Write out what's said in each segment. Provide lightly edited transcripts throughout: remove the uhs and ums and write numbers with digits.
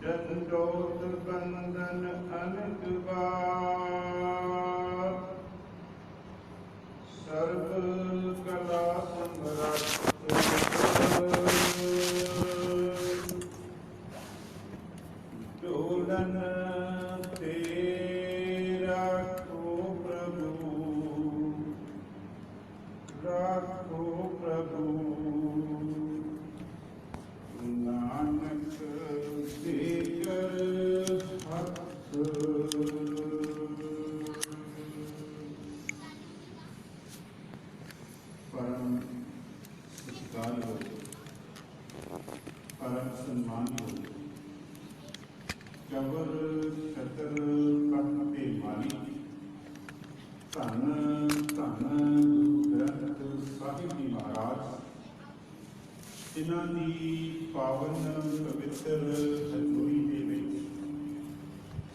दंडोत बंदन अनक बार, सर्व कला समरथ डोलन तेरा को प्रभु, राखो प्रभु। नानक देकर हथ परम सत्कार हो, परम सम्मान हो, कबर छतर पट माली धन धन गुरु ग्रंथ साहिब जी महाराज जिन्हां दी पावन पवित्र हजूरी दे विच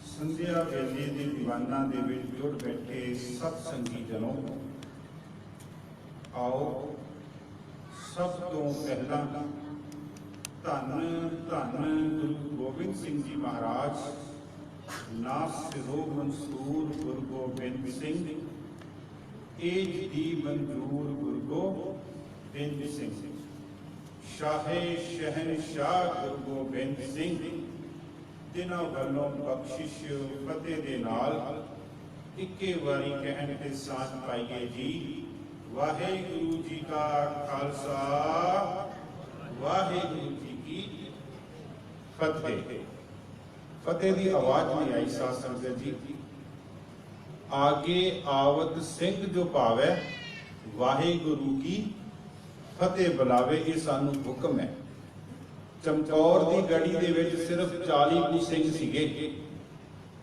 संध्या वेले दे दीवाना दे विच जुड़ बैठे सत संगी जनों, आओ सब तो पहला धन धन गुरु गोबिंद सिंह जी महाराज नासिरो मंसूर गुरु गोबिंद सिंह एज दी मंजूर गुरु गोबिंद सिंह शाहे शहनशाह गुरु गोबिंद सिंह जिन्हां वल्लों बख्शिश फतेह दे नाल इक्के वारी कहण ते साथ पाइए जी। वाहेगुरु जी का खालसा, वाहेगुरु जी की फतेह। फतेह की आवाज नहीं आई साथ संगत जी। आगे आवत सिंह जो पावे वाहेगुरु की फतेह बुलावे, ये सानू हुक्म है। चमकौर की गढ़ी दे विच सिर्फ 40 कुछ सिंह सीगे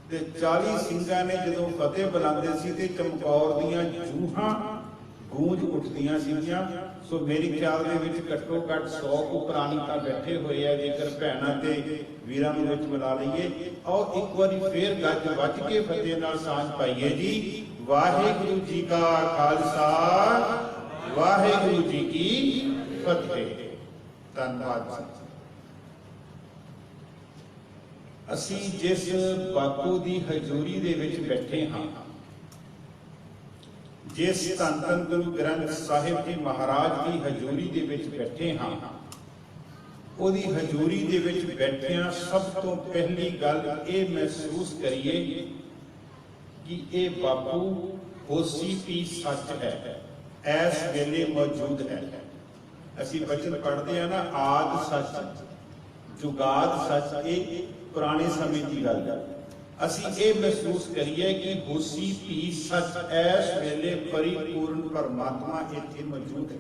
ते 40 सिंघां ने जदों फतेह बुलांदे सी ते चमकौर दीयां जूहां गूंज उठदियां सीगियां। सो मेरे ख्याल दे विच घट्टो घट 100 को प्राणी तां बैठे हुए हैं। जेकर भैणां ते वीरां नूं विच मिला लईए और एक बारी फिर गज वज के फतेह नाल सांझ पाईए जी। वाहेगुरु जी का खालसा, वाहेगुरु जी की फतेह। धन्यवाद। असी जिस बापू दी हजूरी दे विच बैठे हां, जिस धन धन गुरु ग्रंथ साहिब जी महाराज की हजूरी दे विच बैठे हां, ओदी हजूरी दे विच बैठियां सब तो पहली गल ये महसूस करिए कि ये बापू होसी पी सच है, ऐस वेले मौजूद है। असी बचन पढ़ते हैं ना, आद सच जुगाद सच, ये पुराने समय की गल है। असी ये महसूस करिए कि होसी पी सच ऐस वेले परिपूर्ण परमात्मा इत्थे मौजूद है।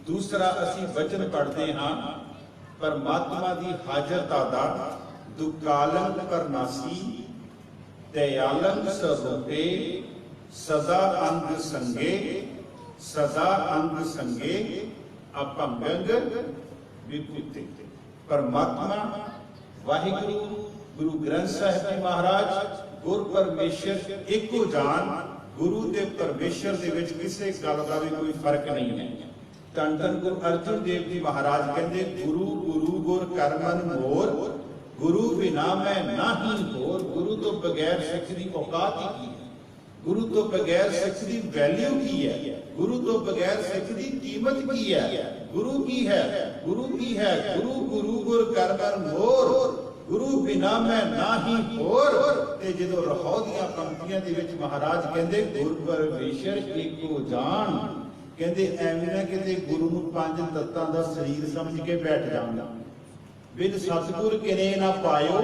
दूसरा असी वचन पढ़ते हाँ, परमात्मा की हाजरता दा दुकालंग परनासी दयालंग स्वरूपे सदा अंग संगे, सदा अंग संगे अपंगंग विभूते। परमात्मा वाहिगुरु गुरु ग्रंथ साहिब जी महाराज गुर परमेश्वर एको जान, गुरु ते परमेश्वर दे विच किसी गल दा भी कोई फर्क नहीं है। धन धन गुरु अर्जुन देव जी महाराज कहते गुरु गुरु गुर करमन मोर, गुरु बिना मैं नाही होर। गुरु तो बगैर सिख दी औकात ही की है, गुरु तो बगैर सिख दी वैल्यू की है, गुरु तो बगैर सिख दी कीमत की है। गुरु की है, गुरु की है, गुरु गुरु गुर करमन मोर, गुरु बिना मैं नाही होर। ते जदों रहो दियां पंक्तियां दे विच महाराज कहंदे गुर परमेश्वर एको जान, कहंदे एवें ना किते गुरु नूं 5 तत्तां दा शरीर समझ के बैठ जाना। बिन सतगुर किने ना पायो,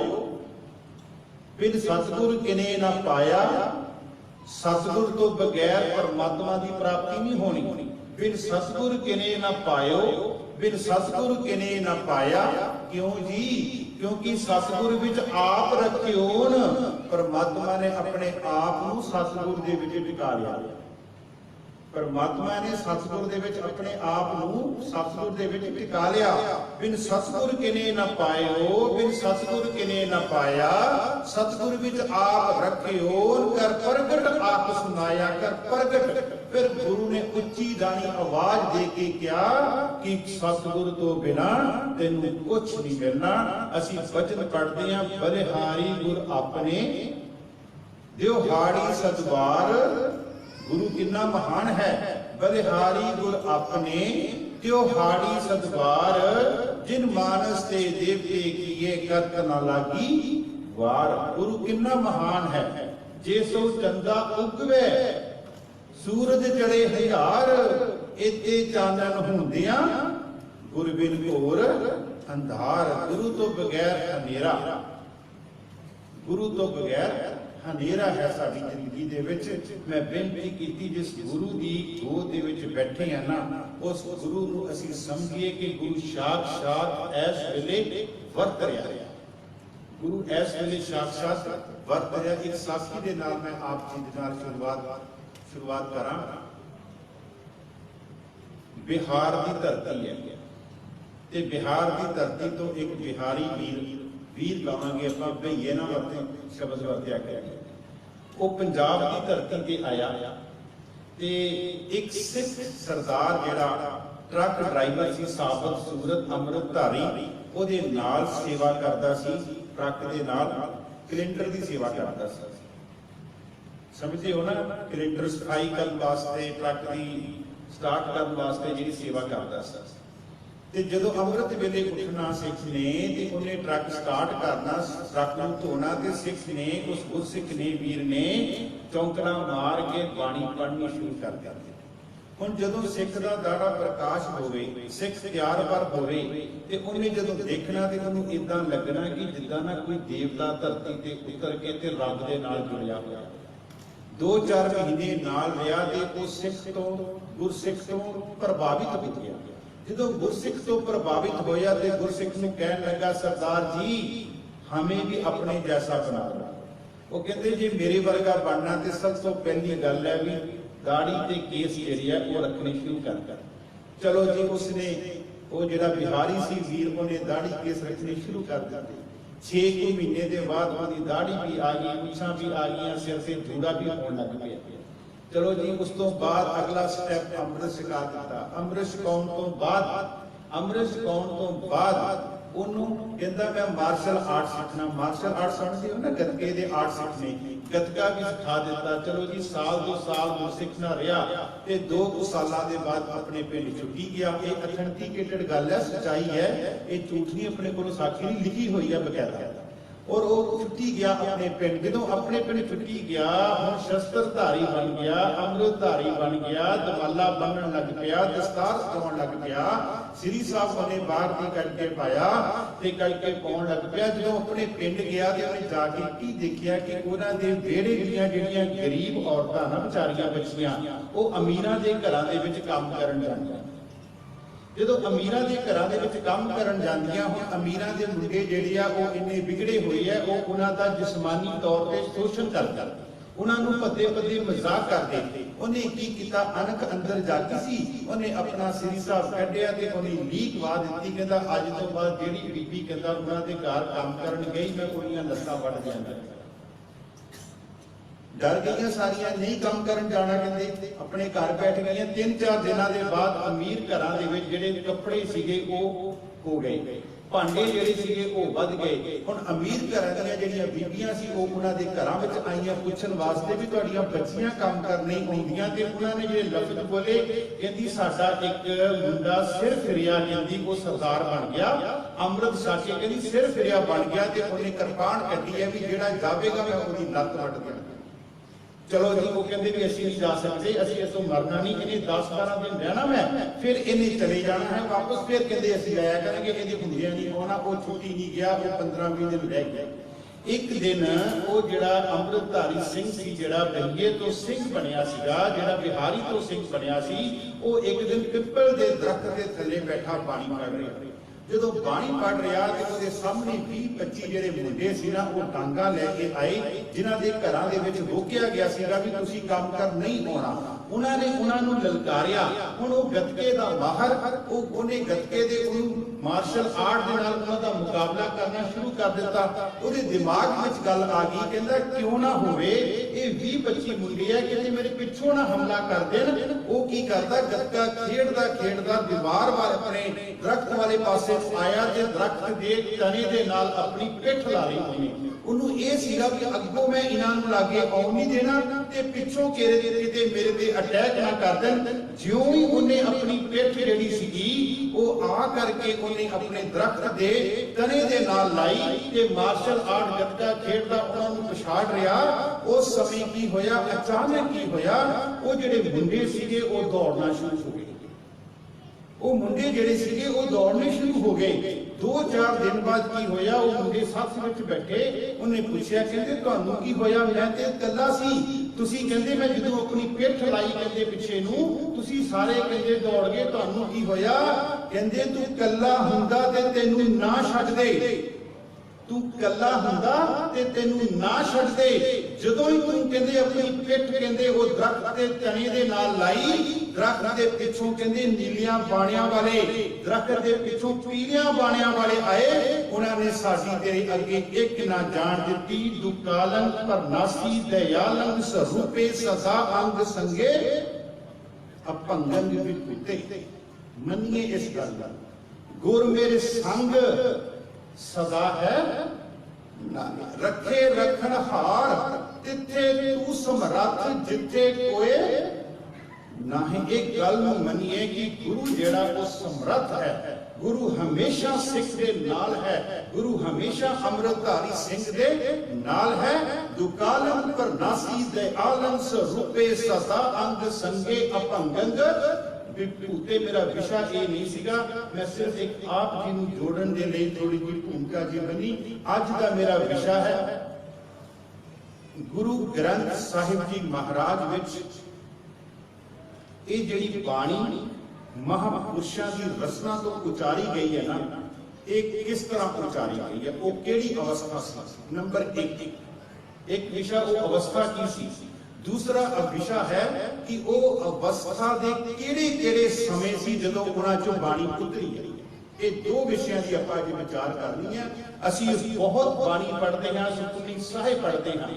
बिन सतगुर किने ना पाया। सतगुर तो बगैर परमात्मा की प्राप्ति नहीं होनी। बिन सतगुर किने ना पायो, बिन सतगुर किने ना पाया। क्यों जी? क्योंकि सतगुर विच आप रखियोन। परमात्मा ने अपने आप नूं सतगुर दे विच टिका लिया। परमात्मा ने सतगुर दे विच अपने आप नूं सतगुर दे विच टिका लिया। बिन सतगुर किने ना पायो, बिन सतगुर किने ना पाया। सतगुर विच आप रखियोन कर प्रगट आप सुनाया, कर प्रगट फिर गुरु ने उच्ची दानी आवाज दे के क्या कि सतगुर तो बिना तेनू कुछ नहीं मिलना। असी वचन पढ़ते हैं, बलिहारी गुर अपने दिहाड़ी सतवार। गुरु कितना महान है। बलिहारी गुर अपने त्योहाड़ी सतवार, जिन मानस ते देवते किए करत न लागी वार। गुरु कितना महान है। जे सो चंदा उगवे सूरज चढ़े हजार, इते चानन होंदिया गुर बिन घोर अंधार। गुरु तो बगैर हनेरा, गुरु तो बगैर हनेरा है साडी जिंदगी दे विच। मैं बेनती कीती जिस गुरु दी गोद दे विच बैठे हैं ना, उस गुरु नूं असीं समझिए कि गुरु साक्षात इस वेले वरत रहा है। गुरु इस वेले साक्षात वरत रहा। एक साखी दे नाल मैं आप जी दे नाल शुरुआत करा। बिहार की धरती है ते बिहार की धरती तो एक बिहारी वीर लावांगे अपना, भईए ना वरते शब्द वरत्या गया। वो पंजाब की धरती ते आया ते एक सिख सरदार जिहड़ा ट्रक ड्राइवर सी, साबत सूरत अमृतधारी, ओहदे नाल सेवा करदा सी। ट्रक दे नाल कैलेंडर की सेवा करदा सी। समझते हो ना, कैलेंडर सफाई करने वास्ते, ट्रक की स्टार्ट करने वास्ते जिहड़ी सेवा करदा सी। ते जदों अमृत वेले उठना सिख ने ते उन्हें ट्रक स्टार्ट करना, ट्रक नूं धोना, ते सिख ने उस गुरसिख ने वीर ने चौंकड़ा मार के बाणी पढ़नी शुरू कर दित्ती। हुण जदों सिख दा दाड़ा प्रकाश होवे, सिख तैयार पर होवे, ते उन्हें जदों देखना ते उन्हें इदां लगना कि जिद्दां ना कोई देवता धरती ते उतर के ते रब दे नाल जुड़िया होया। 2-4 महीने नाल रहा ते उस सिख तो गुरसिख तो प्रभावित हो गया। जो गुरसिख तो प्रभावित होया ते गुरसिख नूं कहन लगा, सरदार जी हमें भी अपने जैसा बना लो। वो कहते जी मेरे वर्गा बनना ते सब तो पहली गल है भी दाढ़ी ते केस जिहड़े है वो रखने शुरू कर। चलो जी उसने वो जिहड़ा बिहारी सी वीर, उन्हें दाढ़ी केस रखने शुरू कर दिते। 6 महीने के बाद उसकी दाढ़ी भी आ गई, मुछां भी आ गई, सिर से धूड़ा भी होने लग पिया। चलो जी उस तो बाद अगला स्टैप अमृत छका दिता। अमृत छकाउण तो बाद ओनू कहंदा मैं मार्शल आर्ट सीखना। मार्शल आर्ट समझदे हो ना, गतके दे आर्ट सीखने, गतका भी सिखा दिता। चलो जी साल 2 साल सीखना रहा ते 2 सालां दे बाद अपने पिंड छुट्टी गया। ये अथेंटिकेटेड गल है, सच्चाई है, ये झूठ नहीं, अपने को साखी नहीं लिखी हुई है बकायदा। और वो छुट्टी गया अपने पिंड। जो अपने पिंड छुट्टी गया, हुण शस्त्रधारी बन गया, अमृतधारी बन गया, दमाला बनन लग पिया, दस्तार सजाउण लग पिया, श्री साहब ने बाहर की करके पाया ते करके पाउण लग पिया। जो अपने पिंड गया ते उन्हें जाके की देखिया कि उन्हां दे विहड़े दीयां जिहड़ियां गरीब औरतां ना बेचारियां बच्चियां, वो अमीरां दे घरां दे विच काम करन जांदियां। जो अमीरां दे घरां दे विच काम करन जांदियां, हुण अमीरां दे मुंडे जिहड़े आ वो इन्ने बिगड़े होए आ, वो उन्हां दा जिस्मानी तौर ते शोषण करदे, उन्हां नूं पद्दे मजाक करदे। उन्हें की कीता, अनक अंदर जागी सी, उन्हें अपना श्री साहब कढिया ते उन्हें लीक वा दित्ती। कहंदा अज तो बाद जिहड़ी बीबी कहंदा उन्हां दे घर काम करन गई, मैं उहदियां लत्तां वढ दिआंगा। डर गई सारिया, नहीं काम करन जाना, कहते अपने घर बैठ गई। 3-4 दिनों के बाद अमीर घरां दे विच जिहड़े कपड़े सीगे वो हो गए, भांडे जिहड़े सीगे वो वध गए। हुण अमीर घरां दीयां जिहड़ियां बीबियां सी वो उन्हां दे घरां विच आईयां पुछण वास्ते भी तुहाडीआं बच्चियां काम करने आउंदियां, ते उन्हां ने जिहड़े लफ्ज बोले, कहंदी साडा एक मुंडा सिर फिरिया, कहंदी वो सरदार बन गया, अमृत छक के कहंदी सिर फिरिया बन गया, ते उन्हें किरपान कड्डी है भी जिहड़ा जावेगा मैं उहदी लत्त वढ दिआंगा। चलो जी वो कहते भी असीं नहीं जा सकते, असीं इस मरना नहीं, इन्हें 10-12 दिन रहना मैं, फिर इन्हें चले जाना है वापस। फिर कहते असीं आया करेंगे, इहदी हुंदियां नहीं आउणा। वो छुट्टी नहीं गया, वो 15-20 दिन रह गया। एक दिन वो जिहड़ा अमृतधारी सिंह सी, जिहड़ा बहिए तो सिंह बनिया सीगा, जिहड़ा बिहारी तो सिंह बनिया सी, वो एक दिन पिपल दे दरख्त दे थल्ले बैठा पानी पड़ रहा। जो पानी पड़ रहा तो उसके सामने 20-25 जिहड़े मुंडे सी ना, वो डांगा लैके आए, जिन्हां दे घरां दे विच रोकिया गया सीगा भी तुसीं काम कर नहीं आउणा। उन्होंने उन्होंने ललकारिया। हुण वो गतके दा माहर, उन्हें गतके दे मार्शल आर्ट दे नाल उन्हां दा मुकाबला करना शुरू कर दिता। ਉਹਦੇ ਦਿਮਾਗ ਵਿੱਚ ਗੱਲ ਆ ਗਈ, ਕਹਿੰਦਾ ਕਿਉਂ ਨਾ ਹੋਵੇ ਇਹ 20-25 ਮੁੰਡੇ ਆ ਕਿਤੇ ਮੇਰੇ ਪਿੱਛੋਂ ਨਾ ਹਮਲਾ ਕਰ ਦੇਣ। ਉਹ ਕੀ ਕਰਦਾ, ਗੱਤਕਾ ਖੇਡਦਾ ਦੀਵਾਰ ਵਾਲੇ ਆਪਣੇ ਦਰਖਤ ਵਾਲੇ ਪਾਸੇ ਆਇਆ ਤੇ ਦਰਖਤ ਦੇ ਤਣੇ ਦੇ ਨਾਲ ਆਪਣੀ ਪਿੱਠ ਲਾ ਲਈ। ਉਹਨੂੰ ਇਹ ਸੀਗਾ ਕਿ ਅੱਗੋਂ ਮੈਂ ਇਹਨਾਂ ਨੂੰ ਲਾਗੇ ਆਉਣ ਨਹੀਂ ਦੇਣਾ ਤੇ ਪਿੱਛੋਂ ਕਿਤੇ ਮੇਰੇ ਤੇ ਅਟੈਕ ਨਾ ਕਰ ਦੇਣ। ਜਿਉਂ ਹੀ ਉਹਨੇ ਆਪਣੀ ਪਿੱਠ ਜਿਹੜੀ ਸੀਗੀ ਉਹ ਆ ਕਰਕੇ ਉਹਨੇ ਆਪਣੇ ਦਰਖਤ ਦੇ ਤਣੇ ਦੇ ਨਾਲ ਲਾਈ ਤੇ ਮਾਰਸ਼ਲ ਆਰਟ ਗੱਤਕਾ ਖੇਡਦਾ ਉਹਨਾਂ ਨੂੰ ਪਛਾੜ ਰਿਹਾ। ਉਸ ਸਮੇਂ ਕੀ ਹੋਇਆ, ਅਚਾਨਕ ਕੀ ਹੋਇਆ, ਉਹ ਜਿਹੜੇ ਮੁੰਡੇ ਸੀਗੇ ਉਹ ਦੌੜਨਾ ਸ਼ੁਰੂ ਹੋ ਗਏ। ਉਹ ਮੁੰਡੇ ਜਿਹੜੇ ਸੀਗੇ ਉਹ ਦੌੜਨੇ ਸ਼ੁਰੂ ਹੋ ਗਏ। 2-4 ਦਿਨ ਬਾਅਦ ਕੀ ਹੋਇਆ, ਉਹ ਮੁੰਡੇ ਸਾਥ ਵਿੱਚ ਬੈਠੇ, ਉਹਨੇ ਪੁੱਛਿਆ, ਕਹਿੰਦੇ ਤੁਹਾਨੂੰ ਕੀ ਹੋਇਆ, ਮੈਂ ਤੇ ਇਕੱਲਾ ਸੀ, ਤੁਸੀਂ ਕਹਿੰਦੇ ਮੈਂ ਜਦੋਂ ਆਪਣੀ ਪਿੱਠ ਲਾਈ ਕਹਿੰਦੇ ਪਿੱਛੇ ਨੂੰ ਤੁਸੀਂ ਸਾਰੇ ਕਹਿੰਦੇ ਦੌੜ ਗਏ, ਤੁਹਾਨੂੰ ਕੀ ਹੋਇਆ? ਕਹਿੰਦੇ ਤੂੰ ਇਕੱਲਾ ਹੁੰਦਾ ਤੇ ਤੈਨੂੰ ਨਾ ਛੱਡਦੇ, ਤੂੰ ਇਕੱਲਾ ਹੁੰਦਾ ਤੇ ਤੈਨੂੰ ਨਾ ਛੱਡਦੇ। ਜਦੋਂ ਹੀ ਤੂੰ ਕਹਿੰਦੇ ਆਪਣੀ ਪਿੱਠ ਕਹਿੰਦੇ ਉਹ ਦਰਖਤ ਦੇ ਤਣੇ ਦੇ ਨਾਲ ਲਾਈ, ਦਰਖਤ ਦੇ ਪਿੱਛੋਂ ਕਹਿੰਦੇ ਨੀਲੀਆਂ ਬਾਣਿਆਂ ਵਾਲੇ, ਦਰਖਤ ਦੇ ਪਿੱਛੋਂ ਪੀਲੀਆਂ ਬਾਣਿਆਂ ਵਾਲੇ ਆਏ। ਉਹਨਾਂ ਨੇ ਸਾਡੀ ਤੇਰੇ ਅੱਗੇ ਇੱਕ ਨਾ ਜਾਣ ਦਿੱਤੀ। ਦੁਕਾਲੰ ਪਰਨਾਸੀ ਦਇਆਲੰ ਸਰੂਪੇ ਸਦਾ ਅੰਗ ਸੰਗੇ ਅਪੰਗੰ ਵਿਪੁਤੇ। ਮੰਨੀਏ ਇਸ ਗੱਲ ਦਾ, ਗੁਰ ਮੇਰੇ ਸੰਗ ਸਦਾ ਹੈ ਰੱਖੇ ਰੱਖਣ ਹਾਰ, ਤਿੱਥੇ ਤੂੰ ਸਮਰੱਥ ਜਿੱਥੇ ਕੋਏ ਨਹੀਂ। ਇਹ ਗੱਲ ਨੂੰ ਮੰਨੀਏ ਕਿ ਗੁਰੂ ਜਿਹੜਾ ਉਹ ਸਮਰੱਥ ਹੈ, ਗੁਰੂ ਹਮੇਸ਼ਾ ਸਿੱਖ ਦੇ ਨਾਲ ਹੈ, ਗੁਰੂ ਹਮੇਸ਼ਾ ਅੰਮ੍ਰਿਤਧਾਰੀ ਸਿੰਘ ਦੇ ਨਾਲ ਹੈ। ਦੁਕਾਲੰ ਪਰਨਾਸੀ ਦਇਆਲੰ ਸਰੂਪੇ ਸਦਾ ਅੰਗ ਸੰਗੇ ਅਪੰਗੰ ਵਿਪੂਤੇ। ਮੇਰਾ ਵਿਸ਼ਾ ਇਹ ਨਹੀਂ ਸੀਗਾ, ਮੈਂ ਸਿਰਫ ਇੱਕ ਆਪ ਜੀ ਨੂੰ ਜੋੜਨ ਦੇ ਲਈ ਥੋੜੀ ਜਿਹੀ ਭੂਮਿਕਾ ਜੀ ਬਣੀ। ਅੱਜ ਦਾ ਮੇਰਾ ਵਿਸ਼ਾ ਹੈ ਗੁਰੂ ਗ੍ਰੰਥ ਸਾਹਿਬ ਜੀ ਮਹਾਰਾਜ ਵਿੱਚ ਇਹ ਜਿਹੜੀ ਬਾਣੀ ਮਹਾਪੁਰਸ਼ਾਂ ਦੀ ਰਸਨਾ ਤੋਂ ਉਚਾਰੀ ਗਈ ਹੈ ਨਾ, ਇਹ ਕਿਸ ਤਰ੍ਹਾਂ ਉਚਾਰੀ ਗਈ ਹੈ, ਉਹ ਕਿਹੜੀ ਅਵਸਥਾ ਸੀ। ਨੰਬਰ 1 ਇੱਕ ਵਿਸ਼ਾ ਉਹ ਅਵਸਥਾ ਕੀ ਸੀ। ਦੂਸਰਾ ਵਿਸ਼ਾ ਹੈ ਕਿ ਉਹ ਅਵਸਥਾ ਦੇ ਕਿਹੜੇ ਸਮੇਂ ਸੀ ਜਦੋਂ ਉਹਨਾਂ ਚੋਂ ਬਾਣੀ ਉਤਰੀ ਹੈ। ਇਹ ਦੋ ਵਿਸ਼ਿਆਂ ਦੀ ਆਪਾਂ ਅੱਜ ਵਿਚਾਰ ਕਰਨੀ ਹੈ। ਅਸੀਂ ਬਹੁਤ ਬਾਣੀ ਪੜ੍ਹਦੇ ਹਾਂ, ਸੁਖਮਨੀ ਸਾਹਿਬ ਪੜ੍ਹਦੇ ਹਾਂ,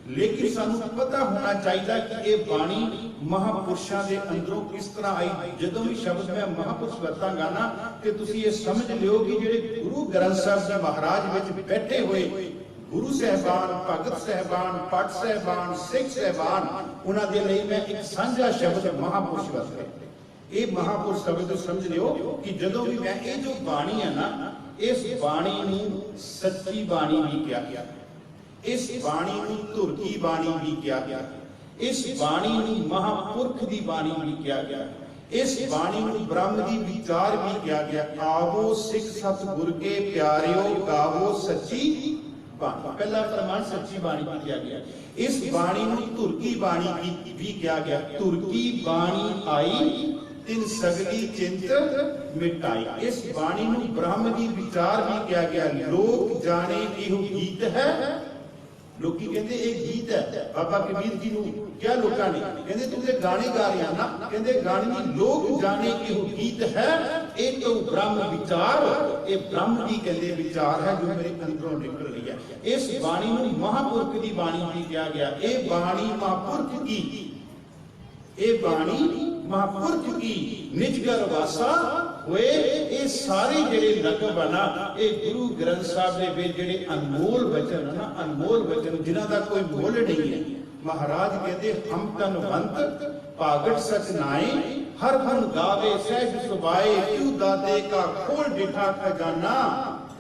ਲੇਕਿਨ ਸਾਨੂੰ ਪਤਾ ਹੋਣਾ ਚਾਹੀਦਾ ਕਿ ਇਹ ਬਾਣੀ ਮਹਾਪੁਰਸ਼ਾਂ ਦੇ ਅੰਦਰੋਂ ਕਿਸ ਤਰ੍ਹਾਂ ਆਈ। ਜਦੋਂ ਵੀ ਸ਼ਬਦ ਮੈਂ ਮਹਾਪੁਰਸ਼ ਵਰਤਾਂਗਾ ਨਾ ਤੇ ਤੁਸੀਂ ਇਹ ਸਮਝ ਲਿਓ ਕਿ ਜਿਹੜੇ ਗੁਰੂ ਗ੍ਰੰਥ ਸਾਹਿਬ ਜੀ ਮਹਾਰਾਜ ਵਿੱਚ ਬੈਠੇ ਹੋਏ ਗੁਰੂ ਸਾਹਿਬਾਨ, ਭਗਤ ਸਾਹਿਬਾਨ, ਭੱਟ ਸਾਹਿਬਾਨ, ਸਿੱਖ ਸਾਹਿਬਾਨ, ਉਹਨਾਂ ਦੇ ਲਈ ਮੈਂ ਇੱਕ ਸਾਂਝਾ ਸ਼ਬਦ ਮਹਾਪੁਰਸ਼ ਵਰਤਿਆ। ਇਹ ਮਹਾਪੁਰਸ਼ ਸ਼ਬਦ ਸਮਝ ਲਿਓ ਕਿ ਜਦੋਂ ਵੀ ਮੈਂ ਇਹ ਜੋ ਬਾਣੀ ਹੈ ਨਾ, ਇਸ ਬਾਣੀ ਨੂੰ ਸੱਚੀ ਬਾਣੀ ਵੀ ਕਿਹਾ ਗਿਆ, ਇਸ ਬਾਣੀ ਨੂੰ ਧੁਰ ਕੀ ਬਾਣੀ ਵੀ ਕਿਹਾ ਗਿਆ, ਇਸ ਬਾਣੀ ਨੂੰ ਮਹਾਪੁਰਖ ਦੀ ਬਾਣੀ ਵੀ ਕਿਹਾ ਗਿਆ, ਇਸ ਬਾਣੀ ਨੂੰ ਬ੍ਰਹਮ ਦੀ ਵਿਚਾਰ ਵੀ ਕਿਹਾ ਗਿਆ। ਆਵੋ ਸਿੱਖ ਸਤਿਗੁਰ ਕੇ ਪਿਆਰਿਓ ਗਾਵੋ ਸੱਚੀ ਬਾਣੀ। ਪਹਿਲਾ ਫਰਮਾਨ ਸੱਚੀ ਬਾਣੀ ਕੀ ਕਿਹਾ ਗਿਆ। ਇਸ ਬਾਣੀ ਨੂੰ ਧੁਰ ਕੀ ਬਾਣੀ ਵੀ ਕਿਹਾ ਗਿਆ। ਧੁਰ ਕੀ ਬਾਣੀ ਆਈ ਤਿਨ ਸਗਲੀ ਚਿੰਤ ਮਿਟਾਈ। ਇਸ ਬਾਣੀ ਨੂੰ ਬ੍ਰਹਮ ਦੀ ਵਿਚਾਰ ਵੀ ਕਿਹਾ ਗਿਆ। ਲੋਕ ਜਾਣੇ ਇਹੋ ਗੀਤ ਹੈ। ਲੋਕੀ ਕਹਿੰਦੇ ਇਹ ਗੀਤ ਹੈ। ਬਾਬਾ ਕਬੀਰ ਜੀ ਨੂੰ ਕਿਹਾ ਲੋਕਾਂ ਨੇ, ਕਹਿੰਦੇ ਤੂੰ ਤੇ ਗਾਣੇ ਗਾ ਰਿਹਾ ਨਾ, ਕਹਿੰਦੇ ਗਾਣੇ ਨਹੀਂ, ਲੋਕ ਜਾਣੇ ਇਹੋ ਗੀਤ ਹੈ। ਇਹ ਤੋਂ ਬ੍ਰਹਮ ਵਿਚਾਰ, ਇਹ ਬ੍ਰਹਮ ਦੀ ਕਹਿੰਦੇ ਵਿਚਾਰ ਹੈ ਜੋ ਮੇਰੇ ਅੰਦਰੋਂ ਨਿਕਲ ਰਹੀ ਹੈ। ਇਸ ਬਾਣੀ ਨੂੰ ਮਹਾਪੁਰਖ ਦੀ ਬਾਣੀ ਵੀ ਕਿਹਾ ਗਿਆ। ਇਹ ਬਾਣੀ ਮਹਾਪੁਰਖ ਕੀ, ਇਹ ਬਾਣੀ ਮਹਾਪੁਰਖ ਕੀ ਨਿਜਗਰ ਵਾਸਾ ਹੋਏ। ਇਹ ਸਾਰੇ ਜਿਹੜੇ ਲਕਬ ਨਾ, ਇਹ ਗੁਰੂ ਗ੍ਰੰਥ ਸਾਹਿਬ ਦੇ ਵਿੱਚ ਜਿਹੜੇ ਅਨਮੋਲ ਵਚਨ ਨਾ, ਅਨਮੋਲ ਵਚਨ ਜਿਨ੍ਹਾਂ ਦਾ ਕੋਈ ਮੁੱਲ ਨਹੀਂ ਹੈ। ਮਹਾਰਾਜ ਕਹਿੰਦੇ ਹਮ ਤਨਵੰਤ ਭਾਗਟ ਸਚ ਨਾਏ, ਹਰ ਫਨ ਗਾਵੇ ਸਹਿਜ ਸੁਭਾਏ, ਕਿਉ ਦਾਤੇ ਕਾ ਖੋਲ ਡਿਠਾ ਖਜ਼ਾਨਾ,